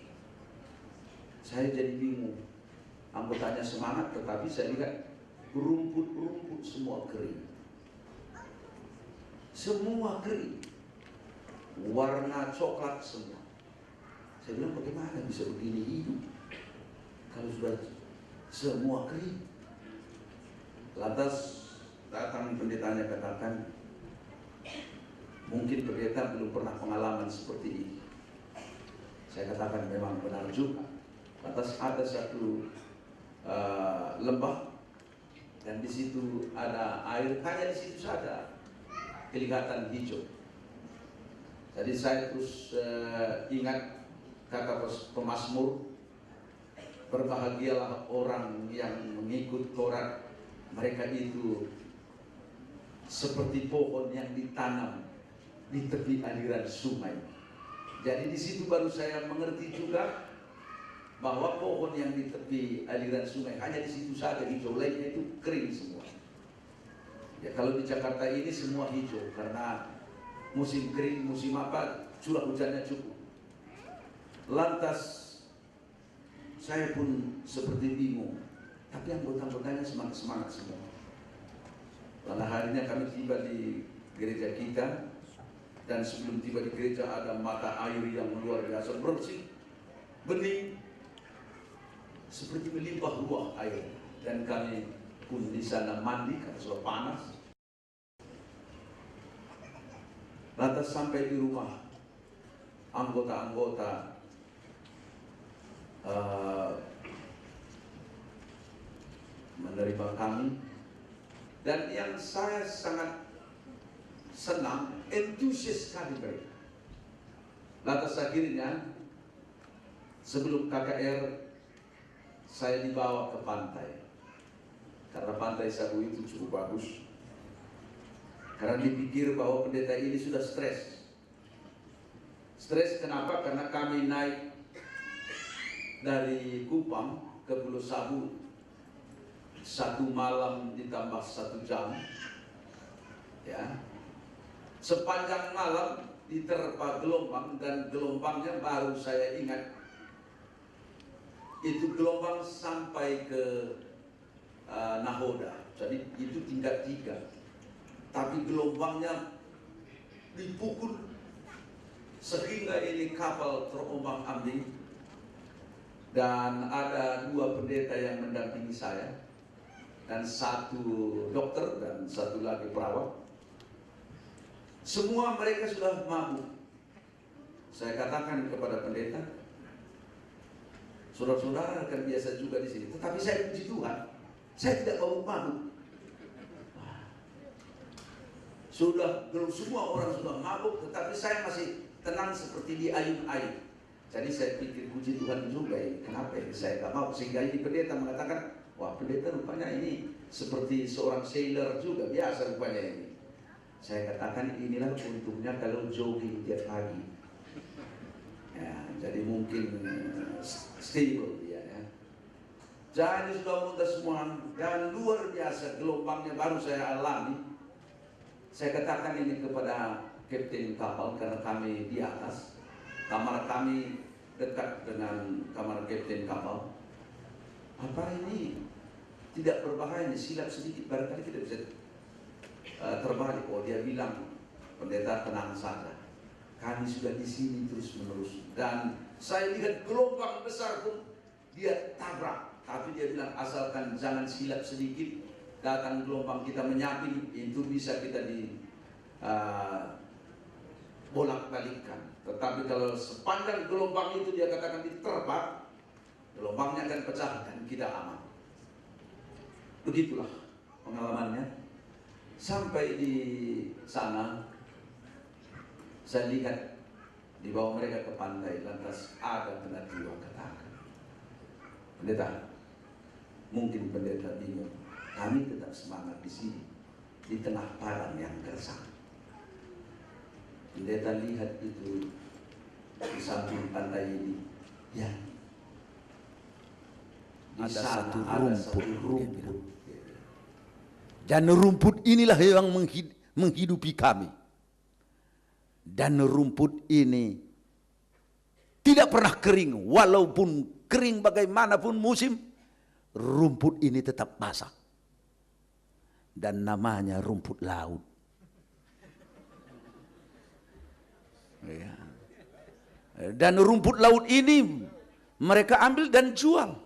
saya jadi bingung. Anggotanya semangat, tetapi saya lihat rumput-rumput semua kering. Semua kering, warna coklat semua. Saya bilang, bagaimana bisa begini hidup kalau sudah semua kering? Lantas datang pendetanya katakan, mungkin pendeta belum pernah pengalaman seperti ini. Saya katakan memang benar juga. Lantas ada satu lembah dan di situ ada air, hanya di situ saja kelihatan hijau. Jadi saya terus ingat kata pemazmur, berbahagialah orang yang mengikut Taurat, mereka itu seperti pohon yang ditanam di tepi aliran sungai. Jadi di situ baru saya mengerti juga bahwa pohon yang di tepi aliran sungai hanya di situ saja hijau, lainnya itu kering semua. Ya, kalau di Jakarta ini semua hijau karena musim kering, musim apa, curah hujannya cukup. Lantas saya pun seperti bingung, tapi anggota-anggotanya semangat-semangat semua. Lalu harinya kami tiba di gereja kita, dan sebelum tiba di gereja ada mata air yang luar biasa bersih, bening, seperti melimpah ruah air. Dan kami pun di sana mandi karena sudah panas. Lantas sampai di rumah, anggota-anggota menerima kami, dan yang saya sangat senang, entusias sekali mereka. Lantas akhirnya sebelum KKR saya dibawa ke pantai, karena pantai Sabu itu cukup bagus. Karena dipikir bahwa pendeta ini sudah stres. Stres kenapa? Karena kami naik dari Kupang ke Pulau Sabu 1 malam ditambah 1 jam, ya. Sepanjang malam diterpa gelombang, dan gelombangnya baru saya ingat itu gelombang sampai ke nahoda. Jadi itu tingkat 3, tapi gelombangnya dipukul sehingga ini kapal terombang-ambing. Dan ada 2 pendeta yang mendampingi saya, dan 1 dokter dan 1 lagi perawat. Semua mereka sudah mabuk. Saya katakan kepada pendeta, saudara-saudara kan biasa juga di sini, tetapi saya puji Tuhan, saya tidak mabuk-mabuk. Semua orang sudah mabuk, tetapi saya masih tenang seperti di ayun-ayun. Jadi saya pikir puji Tuhan juga ini, kenapa ini saya gak mau. Sehingga ini pendeta mengatakan, wah pendeta rupanya ini seperti seorang sailor juga, biasa rupanya ini. Saya katakan inilah untungnya kalau jogging tiap pagi. Ya, jadi mungkin stable dia ya. Jadi sudah muntah semua, dan luar biasa gelombangnya baru saya alami. Saya katakan ini kepada kapten kapal, karena kami di atas. Kamar kami dekat dengan kamar kapten kapal. Apa ini tidak berbahaya, ini silap sedikit barangkali kita bisa terbalik. Oh, dia bilang, pendeta tenang saja, kami sudah di sini terus menerus. Dan saya lihat gelombang besar pun dia tabrak, tapi dia bilang asalkan jangan silap sedikit, datang gelombang kita menyapi, itu bisa kita di bolak-balikkan. Tetapi kalau sepanjang gelombang itu dia katakan diterpa, gelombangnya akan pecah dan kita aman. Begitulah pengalamannya. Sampai di sana, saya lihat di bawah mereka ke pantai, lantas ada penatiwa katakan, pendeta, mungkin pendeta bingung, kami tetap semangat di sini, di tengah padang yang gersang. Pendeta lihat itu di samping pantai ini, ya, di ada sana satu ada rumput, satu rumput. dan rumput inilah yang menghidupi kami. Dan rumput ini tidak pernah kering, walaupun kering bagaimanapun musim, rumput ini tetap basah. Dan namanya rumput laut. Ya. Dan rumput laut ini mereka ambil dan jual.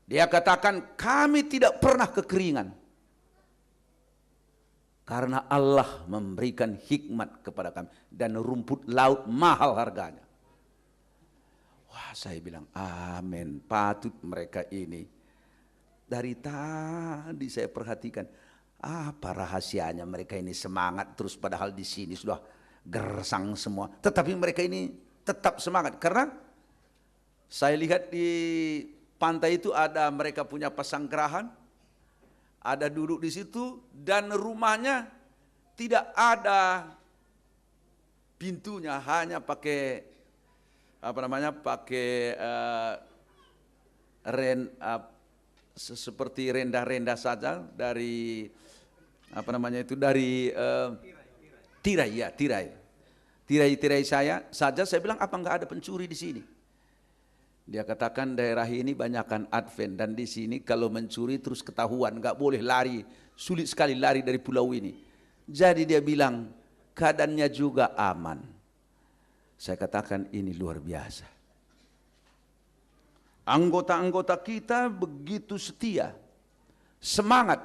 Dia katakan kami tidak pernah kekeringan. Karena Allah memberikan hikmat kepada kami. Dan rumput laut mahal harganya. Wah, saya bilang amin, patut mereka ini. Dari tadi saya perhatikan, apa rahasianya mereka ini semangat terus, padahal di sini sudah gersang semua. Tetapi mereka ini tetap semangat, karena saya lihat di pantai itu ada mereka punya pasanggrahan, ada duduk di situ, dan rumahnya tidak ada pintunya, hanya pakai seperti rendah-rendah saja dari tirai saja. Saya bilang, apa enggak ada pencuri di sini? Dia katakan daerah ini banyakkan Advent, dan di sini kalau mencuri terus ketahuan, enggak boleh lari, sulit sekali lari dari pulau ini. Jadi dia bilang keadaannya juga aman. Saya katakan ini luar biasa. Anggota-anggota kita begitu setia, semangat.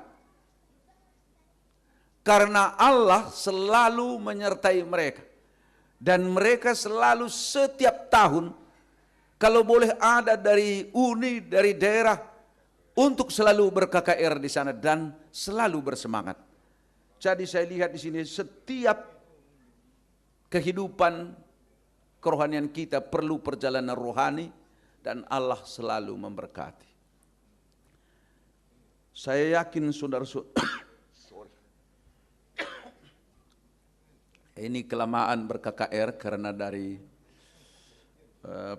Karena Allah selalu menyertai mereka. Dan mereka selalu setiap tahun, kalau boleh ada dari uni, dari daerah, untuk selalu ber-KKR di sana dan selalu bersemangat. Jadi saya lihat di sini setiap kehidupan kerohanian kita perlu perjalanan rohani, dan Allah selalu memberkati. Saya yakin saudara-saudara, ini kelamaan ber-KKR karena dari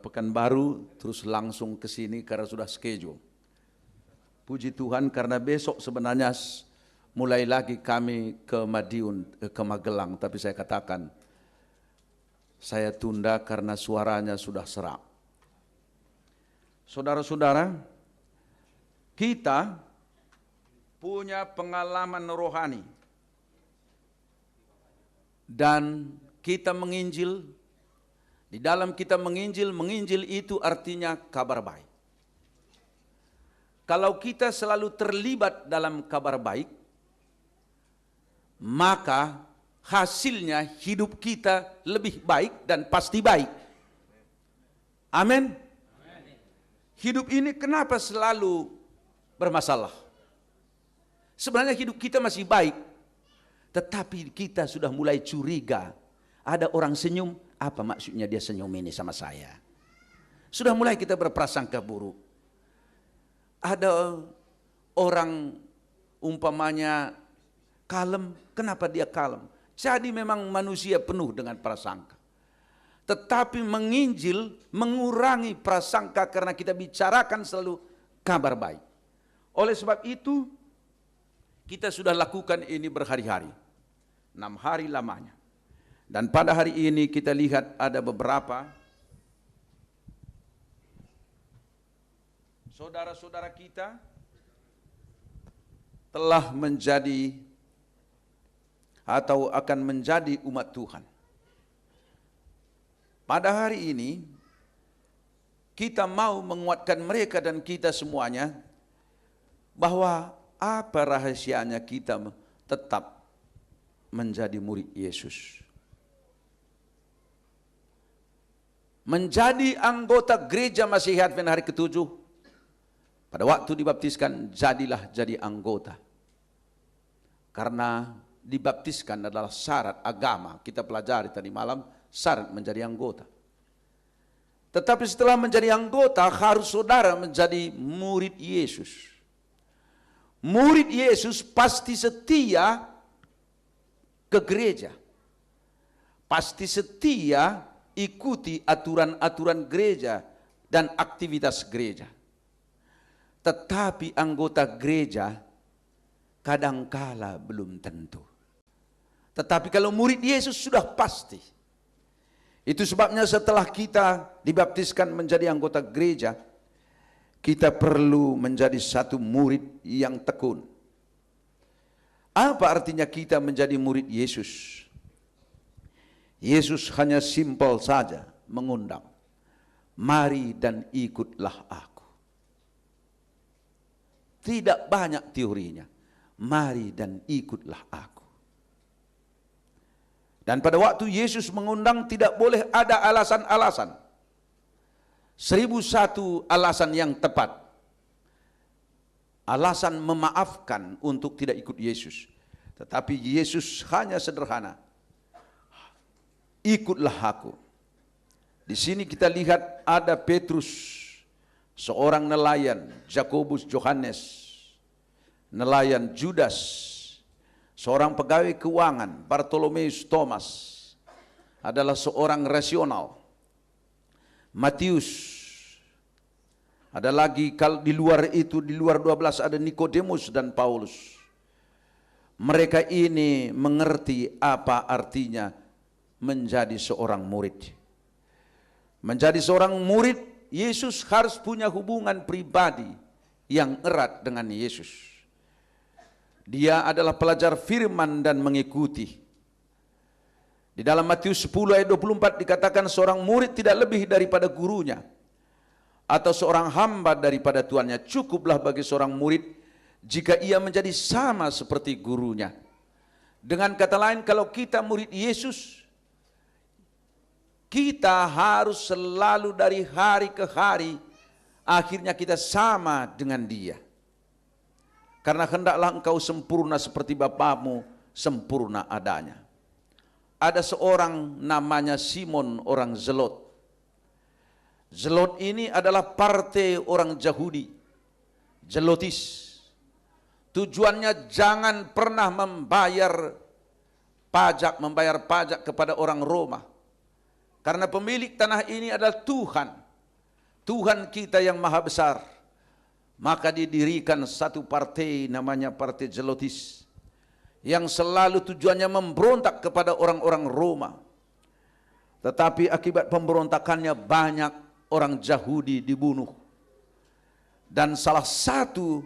Pekanbaru terus langsung ke sini karena sudah schedule. Puji Tuhan, karena besok sebenarnya mulai lagi kami ke Madiun, ke Magelang, tapi saya katakan saya tunda karena suaranya sudah serak. Saudara-saudara, kita punya pengalaman rohani dan kita menginjil. Di dalam kita menginjil, menginjil itu artinya kabar baik. Kalau kita selalu terlibat dalam kabar baik, maka hasilnya hidup kita lebih baik dan pasti baik. Amin. Hidup ini kenapa selalu bermasalah? Sebenarnya hidup kita masih baik, tetapi kita sudah mulai curiga. Ada orang senyum, apa maksudnya dia senyum ini sama saya? Sudah mulai kita berprasangka buruk. Ada orang umpamanya kalem, kenapa dia kalem? Jadi memang manusia penuh dengan prasangka. Tetapi menginjil mengurangi prasangka karena kita bicarakan selalu kabar baik. Oleh sebab itu, kita sudah lakukan ini berhari-hari. 6 hari lamanya. Dan pada hari ini kita lihat ada beberapa saudara-saudara kita telah menjadi atau akan menjadi umat Tuhan. Pada hari ini kita mau menguatkan mereka dan kita semuanya bahwa apa rahasianya kita tetap menjadi murid Yesus. Menjadi anggota gereja Masihi Advent hari ke-7. Pada waktu dibaptiskan, jadilah jadi anggota. Karena dibaptiskan adalah syarat agama. Kita pelajari tadi malam, syarat menjadi anggota. Tetapi setelah menjadi anggota, harus saudara menjadi murid Yesus. Murid Yesus pasti setia ke gereja. Pasti setia ikuti aturan-aturan gereja dan aktivitas gereja. Tetapi anggota gereja kadangkala belum tentu. Tetapi kalau murid Yesus sudah pasti. Itu sebabnya setelah kita dibaptiskan menjadi anggota gereja, kita perlu menjadi satu murid yang tekun. Apa artinya kita menjadi murid Yesus? Yesus hanya simpel saja mengundang. Mari dan ikutlah aku. Tidak banyak teorinya. Mari dan ikutlah aku. Dan pada waktu Yesus mengundang tidak boleh ada alasan-alasan. 1001 alasan yang tepat. Alasan memaafkan untuk tidak ikut Yesus. Tetapi Yesus hanya sederhana. Ikutlah aku. Di sini kita lihat ada Petrus, seorang nelayan, Yakobus, Yohanes, nelayan Judas, seorang pegawai keuangan, Bartolomeus, Thomas, adalah seorang rasional. Matius, ada lagi kalau di luar itu, di luar 12 ada Nikodemus dan Paulus. Mereka ini mengerti apa artinya menjadi seorang murid. Menjadi seorang murid, Yesus harus punya hubungan pribadi yang erat dengan Yesus. Dia adalah pelajar firman dan mengikuti. Di dalam Matius 10 ayat 24 dikatakan seorang murid tidak lebih daripada gurunya. Atau seorang hamba daripada tuannya. Cukuplah bagi seorang murid jika ia menjadi sama seperti gurunya. Dengan kata lain, kalau kita murid Yesus, kita harus selalu dari hari ke hari, akhirnya kita sama dengan dia. Karena hendaklah engkau sempurna seperti Bapamu sempurna adanya. Ada seorang namanya Simon, orang Zelot. Zelot ini adalah partai orang Yahudi, Zelotis. Tujuannya jangan pernah membayar pajak kepada orang Roma. Karena pemilik tanah ini adalah Tuhan. Tuhan kita yang maha besar. Maka didirikan satu partai namanya Partai Zelotis. yang selalu tujuannya memberontak kepada orang-orang Roma. Tetapi akibat pemberontakannya banyak orang Yahudi dibunuh. Dan salah satu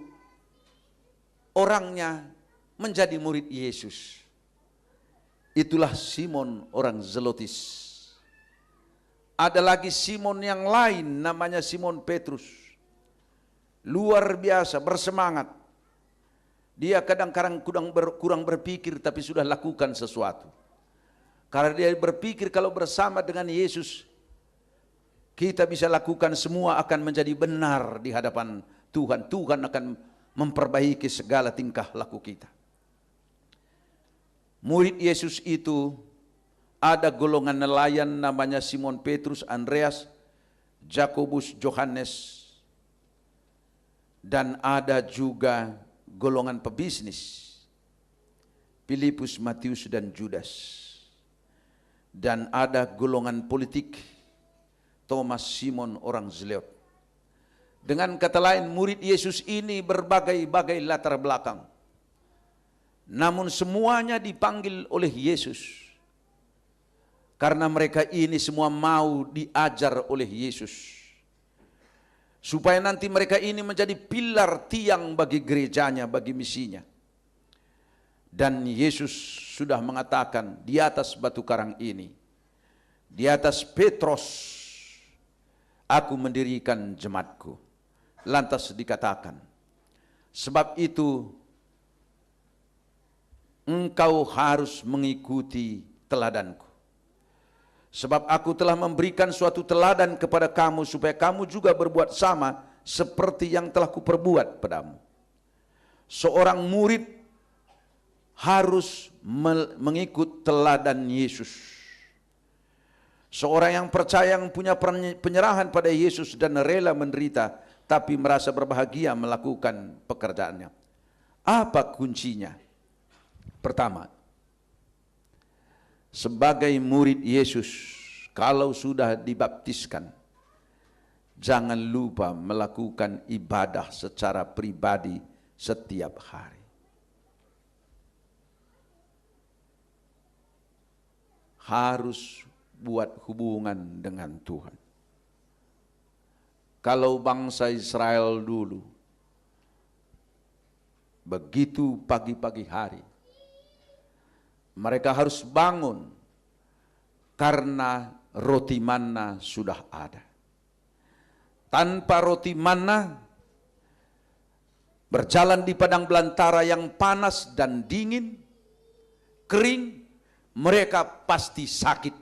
orangnya menjadi murid Yesus. Itulah Simon orang Zelotis. Ada lagi Simon yang lain namanya Simon Petrus. Luar biasa, bersemangat. Dia kadang-kadang kurang berpikir tapi sudah lakukan sesuatu. Karena dia berpikir kalau bersama dengan Yesus kita bisa lakukan semua akan menjadi benar di hadapan Tuhan. Tuhan akan memperbaiki segala tingkah laku kita. Murid Yesus itu ada golongan nelayan namanya Simon Petrus, Andreas, Jakobus, Yohanes, dan ada juga golongan pebisnis, Filipus, Matius, dan Judas. Dan ada golongan politik, Thomas, Simon orang Zeleot. Dengan kata lain, murid Yesus ini berbagai-bagai latar belakang. Namun semuanya dipanggil oleh Yesus. Karena mereka ini semua mau diajar oleh Yesus. Supaya nanti mereka ini menjadi pilar tiang bagi gerejanya, bagi misinya. Dan Yesus sudah mengatakan di atas batu karang ini, di atas Petros, aku mendirikan jemaatku. Lantas dikatakan, sebab itu engkau harus mengikuti teladanku. Sebab aku telah memberikan suatu teladan kepada kamu supaya kamu juga berbuat sama seperti yang telah kuperbuat padamu. Seorang murid harus mengikut teladan Yesus. Seorang yang percaya, yang punya penyerahan pada Yesus dan rela menderita, tapi merasa berbahagia melakukan pekerjaannya. Apa kuncinya? Pertama, sebagai murid Yesus, kalau sudah dibaptiskan, jangan lupa melakukan ibadah secara pribadi setiap hari. Harus buat hubungan dengan Tuhan. Kalau bangsa Israel dulu, begitu pagi-pagi hari, mereka harus bangun karena roti manna sudah ada. Tanpa roti manna, berjalan di padang belantara yang panas dan dingin, kering, mereka pasti sakit,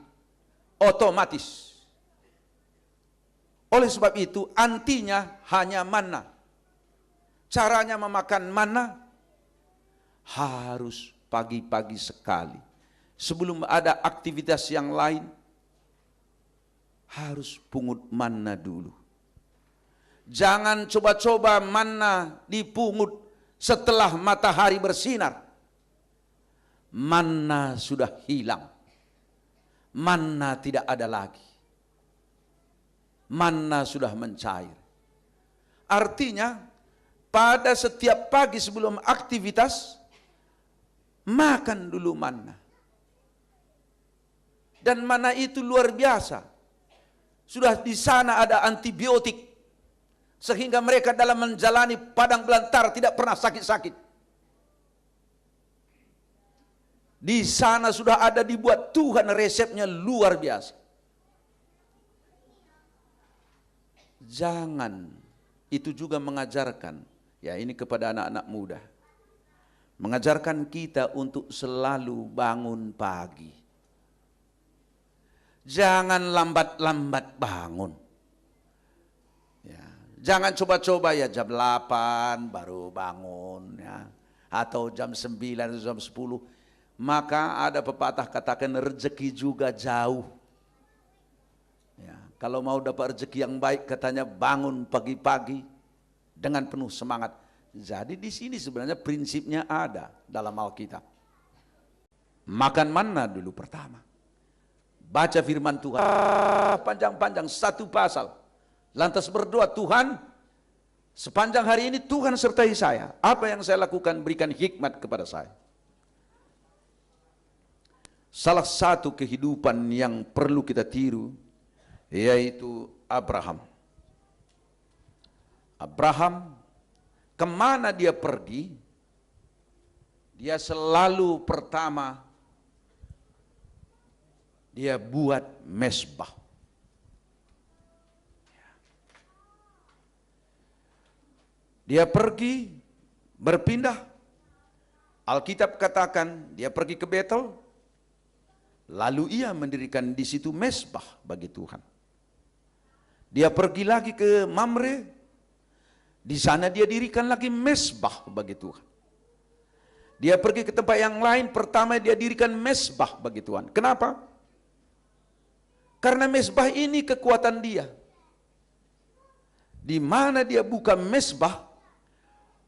otomatis. Oleh sebab itu, antinya hanya manna. Caranya memakan manna harus pagi-pagi sekali. Sebelum ada aktivitas yang lain, harus pungut manna dulu. Jangan coba-coba manna dipungut setelah matahari bersinar. Manna sudah hilang. Manna tidak ada lagi. Manna sudah mencair. Artinya, pada setiap pagi sebelum aktivitas, makan dulu manna. Dan manna itu luar biasa. Sudah di sana ada antibiotik, sehingga mereka dalam menjalani padang belantara tidak pernah sakit-sakit. Di sana sudah ada dibuat Tuhan, resepnya luar biasa. Jangan, itu juga mengajarkan, ya ini kepada anak-anak muda, mengajarkan kita untuk selalu bangun pagi. Jangan lambat-lambat bangun. Ya, jangan coba-coba ya jam 8 baru bangun, ya, atau jam 9 atau jam 10. Maka ada pepatah katakan rezeki juga jauh. Ya, kalau mau dapat rezeki yang baik katanya bangun pagi-pagi dengan penuh semangat. Jadi di sini sebenarnya prinsipnya ada dalam Alkitab. Makan manna dulu pertama. Baca firman Tuhan panjang-panjang satu pasal. Lantas berdoa, Tuhan, sepanjang hari ini Tuhan sertai saya. Apa yang saya lakukan berikan hikmat kepada saya. salah satu kehidupan yang perlu kita tiru, yaitu Abraham. Abraham, kemana dia pergi, dia selalu pertama, dia buat mesbah. Dia pergi, berpindah. Alkitab katakan dia pergi ke Betel, lalu ia mendirikan di situ mesbah bagi Tuhan. Dia pergi lagi ke Mamre, di sana dia dirikan lagi mesbah bagi Tuhan. Dia pergi ke tempat yang lain, pertama dia dirikan mesbah bagi Tuhan. Kenapa? Karena mesbah ini kekuatan dia. Di mana dia buka mesbah,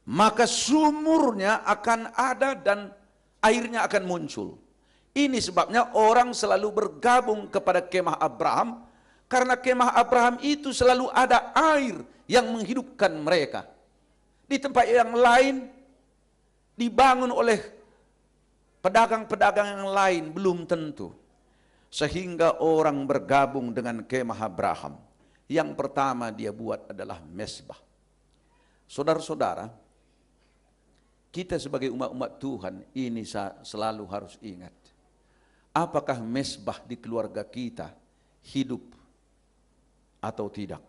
maka sumurnya akan ada dan airnya akan muncul. Ini sebabnya orang selalu bergabung kepada kemah Abraham, karena kemah Abraham itu selalu ada air yang menghidupkan mereka. Di tempat yang lain dibangun oleh pedagang-pedagang yang lain belum tentu. Sehingga orang bergabung dengan kemah Abraham. Yang pertama dia buat adalah mesbah. Saudara-saudara, kita sebagai umat-umat Tuhan ini selalu harus ingat. Apakah mesbah di keluarga kita hidup atau tidak?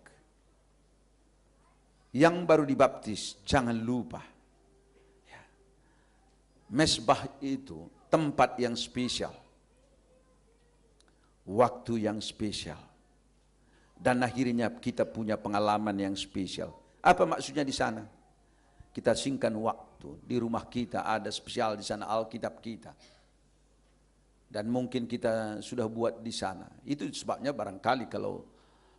Yang baru dibaptis, jangan lupa. Mesbah itu tempat yang spesial. Waktu yang spesial. Dan akhirnya kita punya pengalaman yang spesial. Apa maksudnya di sana? Kita singkan waktu. Di rumah kita ada spesial di sana Alkitab kita. Dan mungkin kita sudah buat di sana. Itu sebabnya barangkali kalau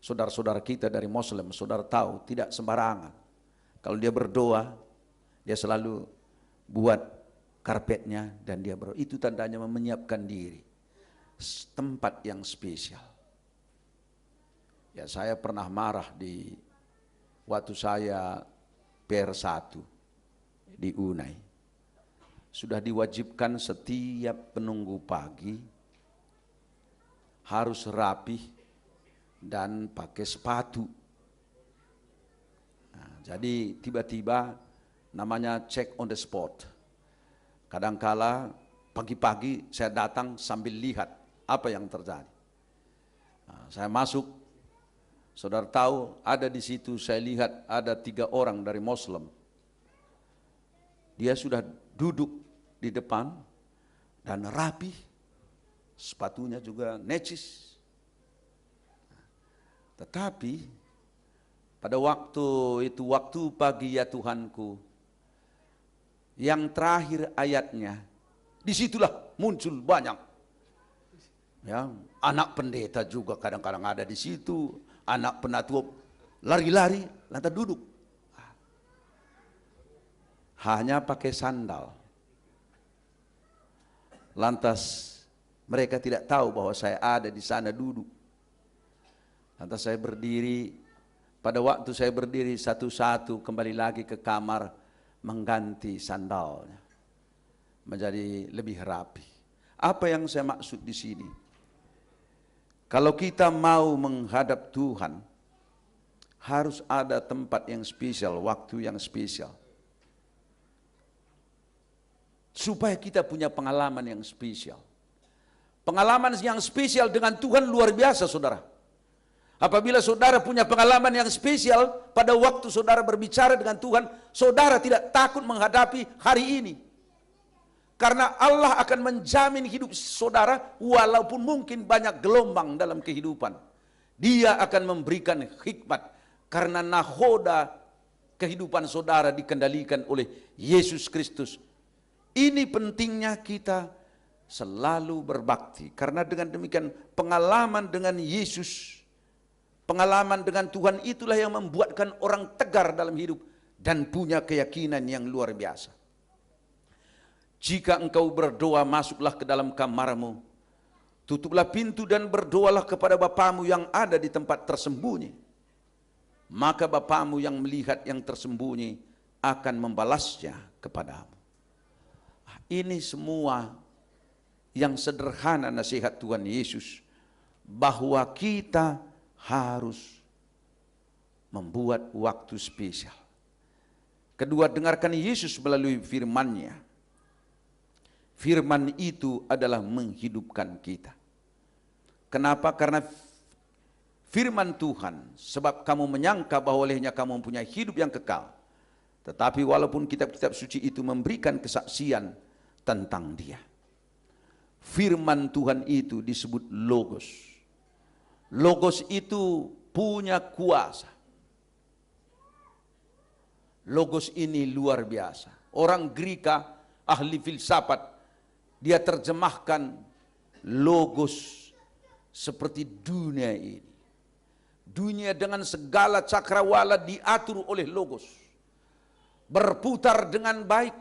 saudara-saudara kita dari Muslim, saudara tahu tidak sembarangan. Kalau dia berdoa, dia selalu buat karpetnya dan dia berdoa. Itu tandanya menyiapkan diri. Tempat yang spesial. Ya, saya pernah marah di waktu saya PR1 di Unai. Sudah diwajibkan setiap penunggu pagi harus rapi dan pakai sepatu. Nah, jadi tiba-tiba namanya check on the spot. Kadangkala pagi-pagi saya datang sambil lihat apa yang terjadi. Nah, saya masuk, saudara tahu ada di situ saya lihat ada 3 orang dari Muslim. Dia sudah duduk di depan dan rapi, sepatunya juga necis. Tetapi pada waktu itu, waktu pagi ya Tuhanku, yang terakhir ayatnya, disitulah muncul banyak. Ya, anak pendeta juga kadang-kadang ada di situ, anak penatua lari-lari, lantas duduk. Hanya pakai sandal. Lantas mereka tidak tahu bahwa saya ada di sana duduk. Lantas saya berdiri, pada waktu saya berdiri satu-satu kembali lagi ke kamar mengganti sandalnya. Menjadi lebih rapi. Apa yang saya maksud di sini? Kalau kita mau menghadap Tuhan, harus ada tempat yang spesial, waktu yang spesial. Supaya kita punya pengalaman yang spesial. Pengalaman yang spesial dengan Tuhan luar biasa, saudara. Apabila saudara punya pengalaman yang spesial, pada waktu saudara berbicara dengan Tuhan, saudara tidak takut menghadapi hari ini. Karena Allah akan menjamin hidup saudara, walaupun mungkin banyak gelombang dalam kehidupan. Dia akan memberikan hikmat, karena nahoda kehidupan saudara dikendalikan oleh Yesus Kristus. Ini pentingnya kita selalu berbakti. Karena dengan demikian pengalaman dengan Yesus, pengalaman dengan Tuhan itulah yang membuatkan orang tegar dalam hidup dan punya keyakinan yang luar biasa. Jika engkau berdoa, masuklah ke dalam kamarmu, tutuplah pintu dan berdoalah kepada Bapamu yang ada di tempat tersembunyi. Maka Bapamu yang melihat yang tersembunyi akan membalasnya kepadamu. Ini semua yang sederhana nasihat Tuhan Yesus, bahwa kita harus membuat waktu spesial. Kedua, dengarkan Yesus melalui firman-Nya. Firman itu adalah menghidupkan kita. Kenapa? Karena firman Tuhan, sebab kamu menyangka bahwa olehnya kamu mempunyai hidup yang kekal. Tetapi walaupun kitab-kitab suci itu memberikan kesaksian tentang Dia. Firman Tuhan itu disebut Logos. Logos itu punya kuasa. Logos ini luar biasa. Orang Greka, ahli filsafat, dia terjemahkan Logos seperti dunia ini. Dunia dengan segala cakrawala diatur oleh Logos. Berputar dengan baik,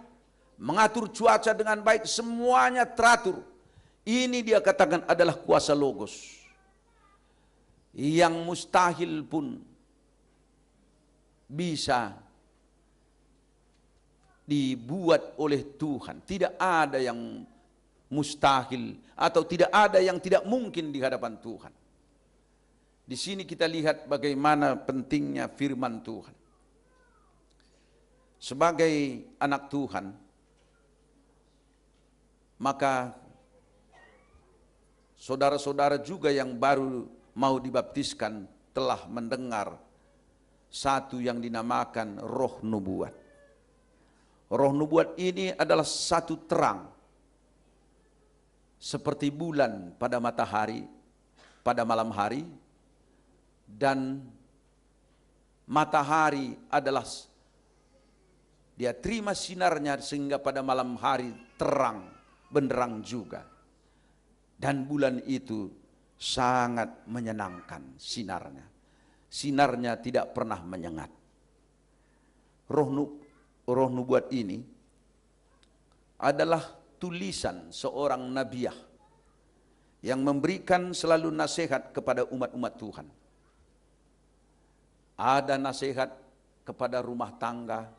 mengatur cuaca dengan baik, semuanya teratur. Ini dia katakan adalah kuasa Logos. Yang mustahil pun bisa dibuat oleh Tuhan. Tidak ada yang mustahil atau tidak ada yang tidak mungkin di hadapan Tuhan. Di sini kita lihat bagaimana pentingnya firman Tuhan. Sebagai anak Tuhan, maka saudara-saudara juga yang baru mau dibaptiskan telah mendengar satu yang dinamakan roh nubuat. Roh nubuat ini adalah satu terang, seperti bulan pada matahari, pada malam hari, dan matahari adalah dia terima sinarnya sehingga pada malam hari terang, benderang juga. Dan bulan itu sangat menyenangkan sinarnya. Sinarnya tidak pernah menyengat. Roh nubuat ini adalah tulisan seorang nabiah yang memberikan selalu nasihat kepada umat-umat Tuhan. Ada nasihat kepada rumah tangga,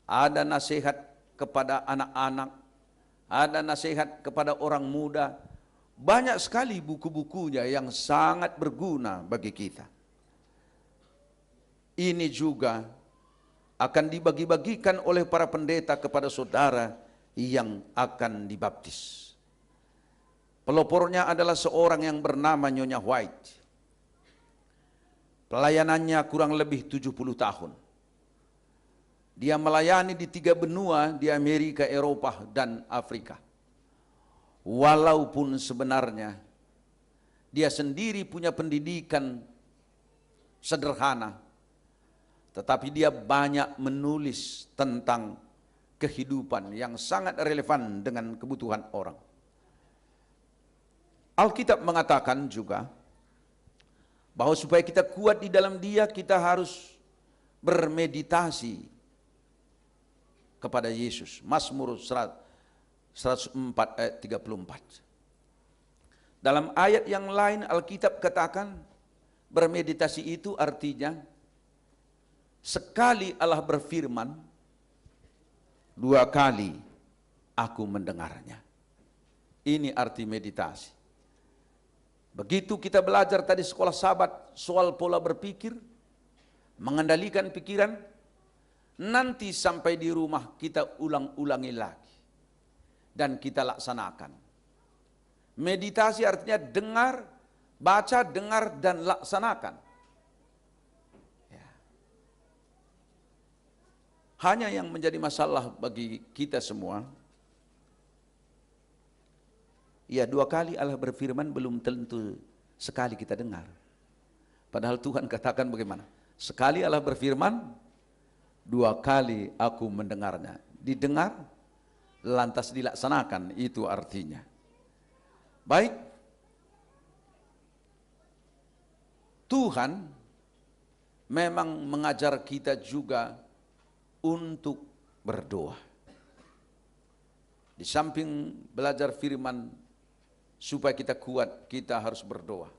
ada nasihat kepada anak-anak, ada nasihat kepada orang muda. Banyak sekali buku-bukunya yang sangat berguna bagi kita. Ini juga akan dibagi-bagikan oleh para pendeta kepada saudara yang akan dibaptis. Pelopornya adalah seorang yang bernama Nyonya White. Pelayanannya kurang lebih 70 tahun. Dia melayani di 3 benua di Amerika, Eropa, dan Afrika. Walaupun sebenarnya dia sendiri punya pendidikan sederhana, tetapi dia banyak menulis tentang kehidupan yang sangat relevan dengan kebutuhan orang. Alkitab mengatakan juga bahwa supaya kita kuat di dalam Dia, kita harus bermeditasi kepada Yesus. Mazmur 104 ayat 34. Dalam ayat yang lain Alkitab katakan bermeditasi itu artinya sekali Allah berfirman, 2 kali aku mendengarnya. Ini arti meditasi. Begitu kita belajar tadi sekolah sahabat soal pola berpikir, mengendalikan pikiran, nanti sampai di rumah kita ulang-ulangi lagi dan kita laksanakan. Meditasi artinya dengar, baca, dengar, dan laksanakan. Ya. Hanya yang menjadi masalah bagi kita semua, ya 2 kali Allah berfirman belum tentu sekali kita dengar. Padahal Tuhan katakan bagaimana? Sekali Allah berfirman, 2 kali aku mendengarnya. Didengar, lantas dilaksanakan, itu artinya. Baik, Tuhan memang mengajar kita juga untuk berdoa. Di samping belajar firman supaya kita kuat, kita harus berdoa.